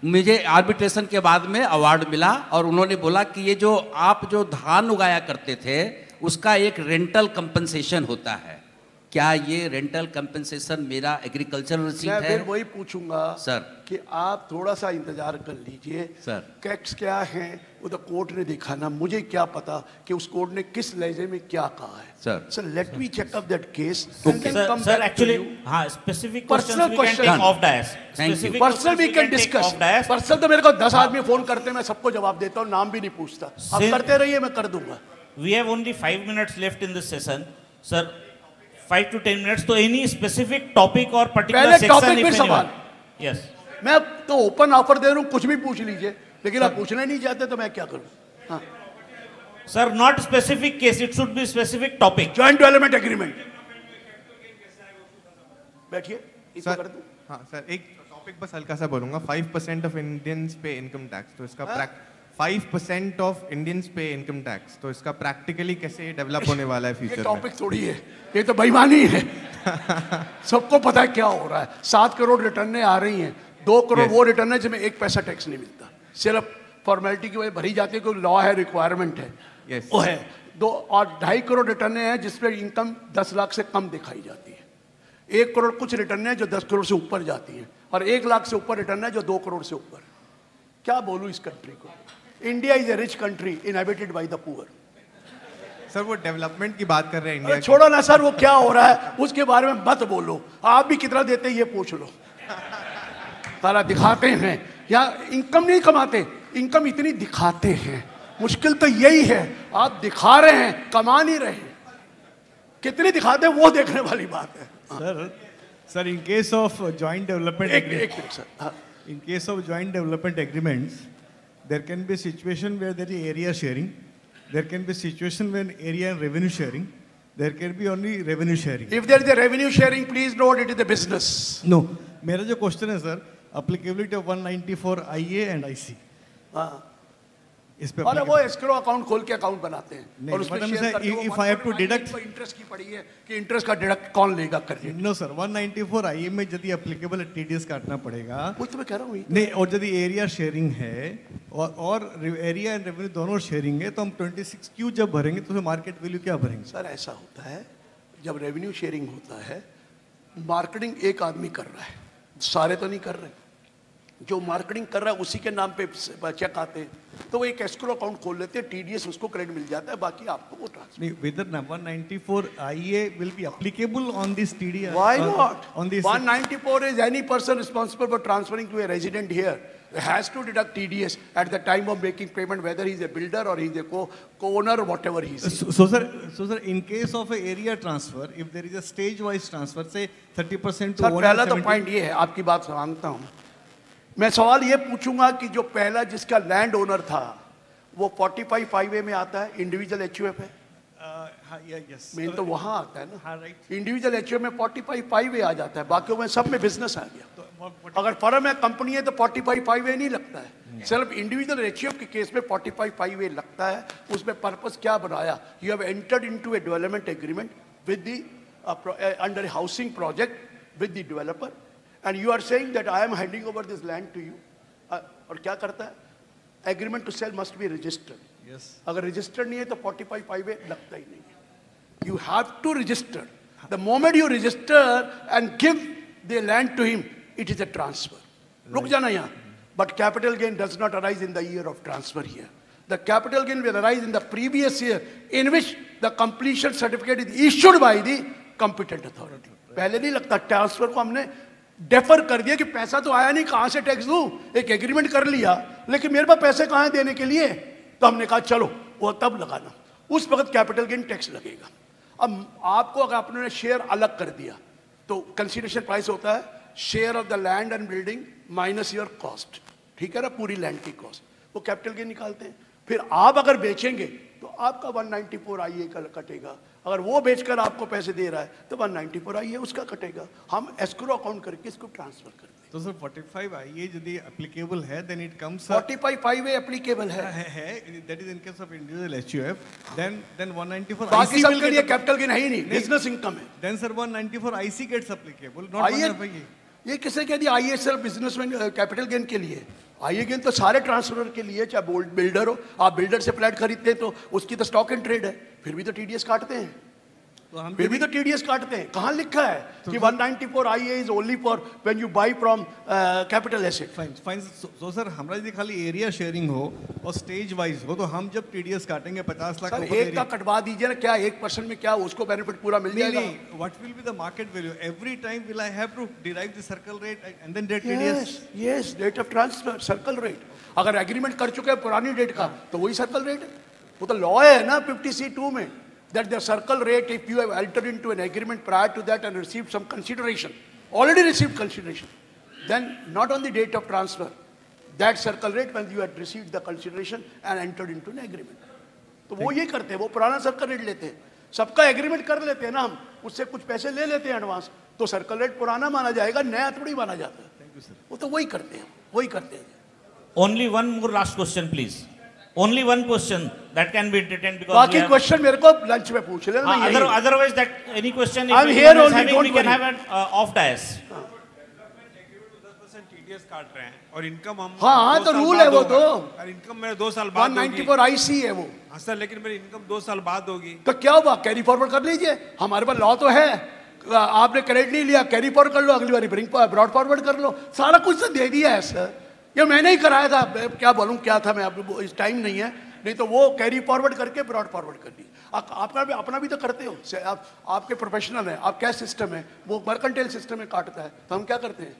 मुझे आर्बिट्रेशन के बाद में अवार्ड मिला और उन्होंने बोला कि ये जो आप जो धान उगाया करते थे उसका एक रेंटल कंपनसेशन होता है, क्या ये रेंटल कंपनसेशन मेरा एग्रीकल्चरल रिसीट है? मैं फिर वही पूछूंगा सर कि आप थोड़ा सा इंतजार कर लीजिए सर। टैक्स क्या है वो तो कोर्ट ने देखा ना, मुझे क्या पता कि उस कोर्ट ने किस लहजे में क्या कहा है। Sir let me check up that case. Sir actually हाँ, specific personal question off dais, personal we can discuss. Personal तो मेरे को 10 आदमी फोन करते हैं, मैं सबको जवाब देता हूँ, नाम भी नहीं पूछता। आप करते रहिए, मैं कर दूंगा। We have only 5 minutes left in this session sir, 5 to 10 minutes, तो एनी स्पेसिफिक टॉपिक और पर्टिकुलर सेक्शन फिर सवाल। यस, मैं तो ओपन ऑफर दे रहा हूँ, कुछ भी पूछ लीजिए, लेकिन आप पूछना नहीं चाहते तो मैं क्या करूँ? हाँ sir, not specific case, it should be specific topic. Joint development agreement. बैठिए सर। हाँ सर, एक टॉपिक बस हल्का सा बोलूंगा। 5% ऑफ इंडियंस पे इनकम टैक्स, तो इसका 5% ऑफ इंडियंस पे इनकम टैक्स, तो इसका प्रैक्टिकली कैसे डेवलप होने वाला है फ्यूचर में? ये टॉपिक थोड़ी है, ये तो बेईमानी है। सबको पता है क्या हो रहा है। 7 करोड़ रिटर्नें आ रही हैं, 2 करोड़ वो रिटर्न है जिसमें 1 पैसा टैक्स नहीं मिलता, सिर्फ फॉर्मेलिटी की वजह भरी जाती है, कोई लॉ है, रिक्वायरमेंट है, वो है। 2 और 2.5 करोड़ रिटर्नें हैं जिसपे इनकम 10 लाख से कम दिखाई जाती है। 1 करोड़ कुछ रिटर्न है जो 10 करोड़ से ऊपर जाती है, और 1 लाख से ऊपर रिटर्न है जो 2 करोड़ से ऊपर। क्या बोलूं इस कंट्री को? India is a rich country inhabited by the poor. Sir वो डेवलपमेंट की बात कर रहे हैं इंडिया। छोड़ो ना सर, वो क्या हो रहा है उसके बारे में मत बोलो। आप भी कितना देते ये पूछ लो। सारा दिखाते हैं, या इनकम नहीं कमाते, इनकम इतनी दिखाते हैं। मुश्किल तो यही है, आप दिखा रहे हैं, कमा नहीं रहे। कितनी दिखाते हैं वो देखने वाली बात है। Sir in case of joint development in case of joint development agreements, there can be a situation where there is area sharing, there can be a situation when area and revenue sharing, there can be only revenue sharing. If there is a revenue sharing, please note it is a business. No, मेरा जो question है sir, applicability of 194 IA and IC. इस पे और वो escrow account खोल के account बनाते हैं और उसमें शेयर करते हैं। If I have to deduct interest की पड़ी है कि इंटरेस्ट का डिडक्ट कौन लेगा करके। नो सर, 194 IA में यदि एप्लीकेबल टीडीएस काटना पड़ेगा, वो तो मैं कह रहा हूँ नहीं, और यदि एरिया शेयरिंग है और एरिया एंड रेवेन्यू दोनों शेयरिंग है, तो हम 26Q जब भरेंगे तो मार्केट वैल्यू क्या भरेंगे? सर ऐसा होता है, जब रेवेन्यू शेयरिंग होता है, मार्केटिंग एक आदमी कर रहा है, सारे तो नहीं कर रहे। जो मार्केटिंग कर रहा है उसी के नाम पे चेक आते हैं, तो वो एक एस्क्रो अकाउंट खोल लेते हैं, TDS उसको क्रेडिट मिल जाता है, बाकी आपको वो ट्रांसफर। नहीं, whether 194 IA will be applicable on this TDS? Why not? On this 194 is any person responsible for transferring to a resident here has to deduct TDS at the time of making payment, whether he's a builder or he's a co-owner or whatever he is. So sir, in case of a area transfer, if there is a stage-wise transfer, say 30% to sir पहला तो 170 point ये है, आपकी बात समझता हूँ मैं, सवाल ये पूछूंगा कि जो पहला जिसका लैंड ओनर था वो 45(5)A में आता है, इंडिविजुअल HUF है, yes. मेन तो वहाँ आता है ना, हाँ, right. इंडिविजुअल HUF में 45(5)A आ जाता है, बाकी में सब में बिजनेस आ गया। अगर फर्म है, कंपनी है, तो 45(5)A नहीं लगता है, सिर्फ इंडिविजुअल HUF के केस में 45(5)A लगता है। उसमें पर्पस क्या बनाया, you have entered into a development agreement with the under a housing project with the developer and you are saying that I am handing over this land to you. और क्या करता है, agreement to sell must be registered. अगर registered नहीं है तो 45(5)A लगता ही नहीं है। You have to register, the moment you register and give the land to him, it is a transfer. रुक जाना यहाँ. But capital gain does not arise in the year of transfer here. The capital gain will arise in the previous year in which the completion certificate is issued by the competent authority. पहले नहीं लगता, transfer को हमने defer कर दिया कि पैसा तो आया नहीं, कहाँ से टैक्स दूँ, एक एग्रीमेंट कर लिया, लेकिन मेरे पास पैसे कहाँ हैं देने के लिए, तो हमने कहा चलो वो तब लगाना, उस वक्त कैपिटल गेन टैक्स लगेगा। अब आपको अगर आपने शेयर अलग कर दिया तो कंसीडरेशन प्राइस होता है share of the land and building minus your cost, ठीक है ना, पूरी लैंड की कॉस्ट, वो कैपिटल गेन निकालते हैं। फिर आप अगर बेचेंगे तो आपका 194 IA का कटेगा, अगर वो बेचकर आपको पैसे दे रहा है तो 194 IA उसका कटेगा। हम एस्क्रो अकाउंट करके इसको ट्रांसफर करते हैं। तो सर 45 IA यदि एप्लीकेबल है then it comes 45(5)A applicable है that is in case of individual HUF, then 194 बाकी सबके लिए कैपिटल गेन है ही नहीं, बिजनेस इनकम है। Then sir 194 IC gets applicable, not 194 ये किसने कह दिया IA सिर्फ बिजनेसमैन कैपिटल गेन के लिए? IA गेन तो सारे ट्रांसफर के लिए, चाहे बिल्डर हो, आप बिल्डर से फ्लैट खरीदते हैं तो उसकी तो स्टॉक एंड ट्रेड है, फिर भी तो TDS काटते हैं, फिर भी तो TDS काटते हैं। कहाँ लिखा है कि 194 IA is only for when you buy from capital asset? Fine. So sir हमरा यदि खाली एरिया शेयरिंग हो और स्टेज वाइज हो तो हम जब TDS काटेंगे 50 लाख सर एक का कटवा दीजिए ना, क्या 1% में क्या उसको बेनिफिट पूरा मिल जाएगा? नहीं, what will be the market value every time, will I have to derive the circle rate and then date TDS? Yes, rate of transfer, circle rate. अगर एग्रीमेंट कर चुके हैं पुरानी डेट का तो वही सर्कल रेट है, वो तो लॉ है ना 50C(2) में, that the circle rate, if you have entered into an agreement prior to that and received some consideration, already received consideration, then not on the date of transfer, that circle rate when you had received the consideration and entered into an agreement. तो वो ये करते हैं, वो पुराना circle rate लेते हैं, सबका एग्रीमेंट कर लेते हैं ना हम, उससे कुछ पैसे ले लेते हैं एडवांस, तो सर्कल रेट पुराना माना जाएगा, नया थोड़ी माना जाता है। Thank you sir. वो तो वही करते हैं, वही करते हैं। Only one more last question, please. Only one question that can be entertained because बाकी क्वेश्चन मेरे को लंच में पूछ लेना। Otherwise, that any question, if I'm here only, having, don't we can worry. have an off dais. TDS काट रहे हैं और इनकम हम हाँ तो रूल है वो तो, और इनकम मेरे 2 साल बाद 194 IC है वो। हाँ सर, लेकिन मेरी इनकम 2 साल बाद होगी तो क्या हुआ, कैरी फॉरवर्ड कर लीजिए, हमारे पास लॉ तो है, आपने क्रेडिट नहीं लिया, कैरी फॉरवर्ड कर लो, अगली बार ब्रिंग ब्रॉड फॉरवर्ड कर लो, सारा कुछ तो दे दिया है सर। ये मैंने ही कराया था, क्या बोलूँ क्या था मैं, अब इस टाइम नहीं है, नहीं तो वो कैरी फॉरवर्ड करके ब्रॉड फॉरवर्ड कर दी। आपका भी अपना भी तो करते हो, आपके प्रोफेशनल है, आप क्या सिस्टम है, वो मर्केंटाइल सिस्टम में काटता है, तो हम क्या करते हैं,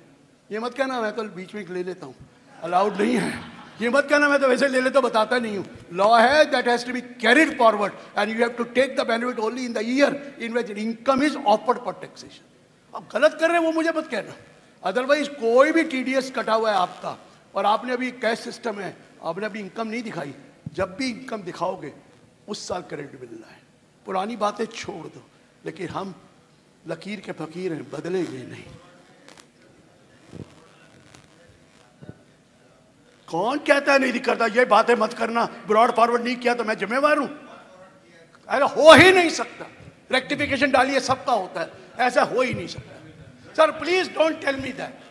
ये मत कहना मैं तो बीच में ले लेता हूँ, अलाउड नहीं है, ये मत कहना मैं तो वैसे ले लेता, बताता नहीं हूँ। लॉ है that has to be carried forward and you have to take the benefit only in the year in which income is offered for taxation. अब गलत कर रहे हैं वो मुझे मत कहना, अदरवाइज कोई भी TDS कटा हुआ है आपका और आपने अभी कैश सिस्टम है, आपने अभी इनकम नहीं दिखाई, जब भी इनकम दिखाओगे उस साल क्रेडिट मिल रहा है। पुरानी बातें छोड़ दो, लेकिन हम लकीर के फकीर हैं, बदलेंगे नहीं। कौन कहता है नहीं दिखाता, ये बातें मत करना, ब्रॉड फॉरवर्ड नहीं किया तो मैं जिम्मेवार हूं? अरे हो ही नहीं सकता, रेक्टिफिकेशन डालिए, सबका होता है, ऐसा हो ही नहीं सकता। Sir please don't tell me that.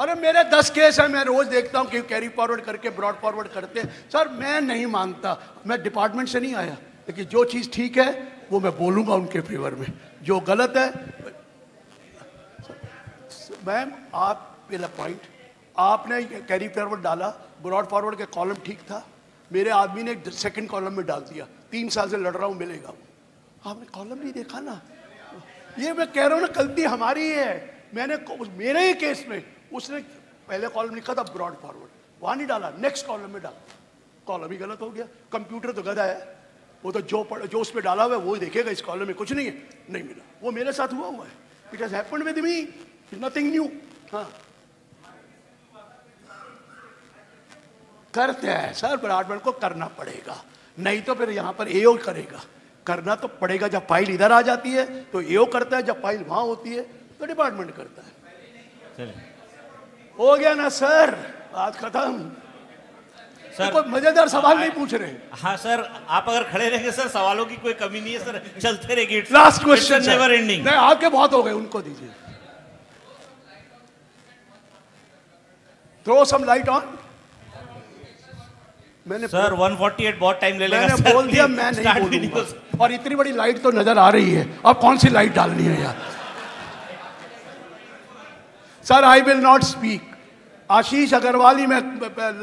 अरे मेरे 10 केस है, मैं रोज देखता हूं कि कैरी फॉरवर्ड करके ब्रॉड फॉरवर्ड करते हैं। सर मैं नहीं मानता, मैं डिपार्टमेंट से नहीं आया, लेकिन जो चीज ठीक है वो मैं बोलूंगा उनके फेवर में, जो गलत है मैम आप मेरा पॉइंट, आपने कैरी फॉरवर्ड डाला, ब्रॉड फॉरवर्ड के कॉलम ठीक था, मेरे आदमी ने सेकंड कॉलम में डाल दिया, 3 साल से लड़ रहा हूं मिलेगा। आपने कॉलम नहीं देखा ना, ये मैं कह रहा हूं ना, गलती हमारी है। मैंने मेरे ही केस में उसने पहले कॉलम लिखा था ब्रॉड फॉरवर्ड, वहां नहीं डाला, नेक्स्ट कॉलम में डाला, कॉलम ही गलत हो गया। कंप्यूटर तो गधा है, वो तो जो उस पर डाला हुआ है वो देखेगा, इस कॉलम में कुछ नहीं है, नहीं मिला। वो मेरे साथ हुआ है, it has happened with me, nothing new. हाँ, करते हैं सर, डिपार्टमेंट को करना पड़ेगा, नहीं तो फिर यहाँ पर एओ करेगा। करना तो पड़ेगा, जब फाइल इधर आ जाती है तो एओ करता है, जब फाइल वहां होती है तो डिपार्टमेंट करता है। हो गया ना सर, बात खत्म। सर, कोई मजेदार सवाल नहीं पूछ रहे। हाँ सर, आप अगर खड़े रहेंगे सर, सवालों की कोई कमी नहीं है सर, चलते रहेंगे। Last question never ending. नहीं, आपके बहुत हो गए, उनको दीजिए। Throw some light on. मैंने सर 148 बहुत टाइम ले लेगा। मैंने बोल दिया, मैं नहीं बोलूंगा। और इतनी बड़ी लाइट तो नजर आ रही है, अब कौन सी लाइट डालनी है यार। Sir I will not speak. Ashish Agrawal ही मैं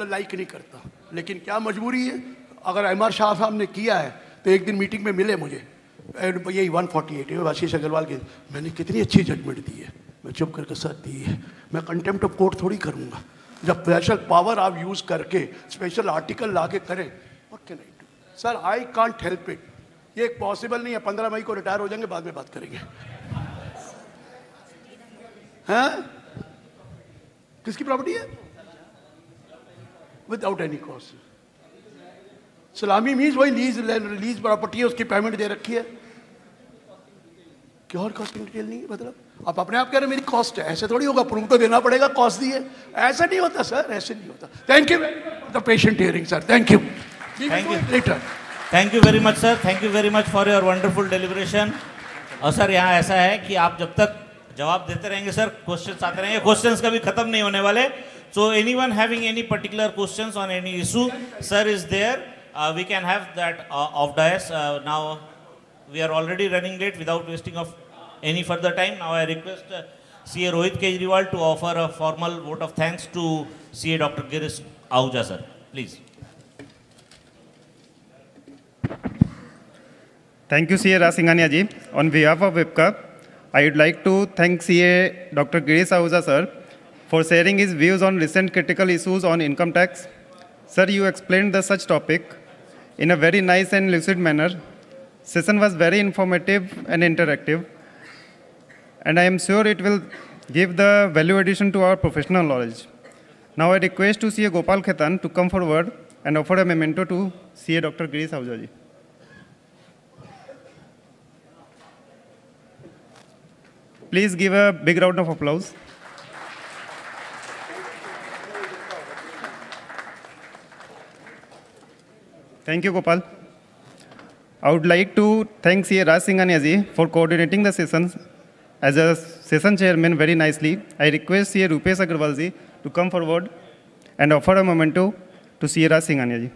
लाइक नहीं करता, लेकिन क्या मजबूरी है, अगर एमआर शाह साहब ने किया है तो एक दिन मीटिंग में मिले मुझे, यही 148 आशीष अग्रवाल के, मैंने कितनी अच्छी जजमेंट दी है, मैं चुप करके सर दी है, मैं कंटेम्प्ट ऑफ कोर्ट थोड़ी करूंगा। जब स्पेशल पावर आप यूज करके स्पेशल आर्टिकल लाके करें, what can I do sir, I can't help it. ये पॉसिबल नहीं है, 15 मई को रिटायर हो जाएंगे, बाद में बात करेंगे। हैं, किसकी प्रॉपर्टी है? Without any cost. सलामी मीन्स वही लीज प्रॉपर्टी है, उसकी पेमेंट दे रखी है, क्या और कॉस्ट डिटेल नहीं है। मतलब आप अपने आप कह रहे मेरी कॉस्ट है, ऐसे थोड़ी होगा, प्रूफ तो देना पड़ेगा कॉस्ट दी है, ऐसा नहीं होता सर, ऐसे नहीं होता। Thank you the patient hearing sir, thank you. Thank you, thank you very much sir, thank you very much for your wonderful deliberation. और सर यहाँ ऐसा है कि आप जब तक जवाब देते रहेंगे सर, क्वेश्चंस आते रहेंगे, क्वेश्चंस कभी खत्म नहीं होने वाले। So anyone having any particular questions on any issue, sir is there, we can have that off dais. Now we are already running late, without wasting of any further time, now I request CA Rohit Kejriwal to offer a formal vote of thanks to CA Dr. Girish Ahuja sir, please. Thank you CA Raj Singhania ji. On behalf of WIPCA, I would like to thank CA Dr. Girish Ahuja sir for sharing his views on recent critical issues on income tax. Sir, you explained the such topic in a very nice and lucid manner. Session was very informative and interactive, and I am sure it will give the value addition to our professional knowledge. Now I request to CA Gopal Khaitan to come forward and offer a memento to CA Dr. Girish Ahuja ji. Please give a big round of applause. Thank you, Gopal. I would like to thank CA Raj Singhania ji for coordinating the sessions. As a session chairman very nicely, I request CA Rupesh Agarwal ji to come forward and offer a memento to CA Raj Singhania ji.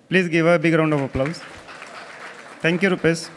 Please give a big round of applause. Thank you, Rupesh.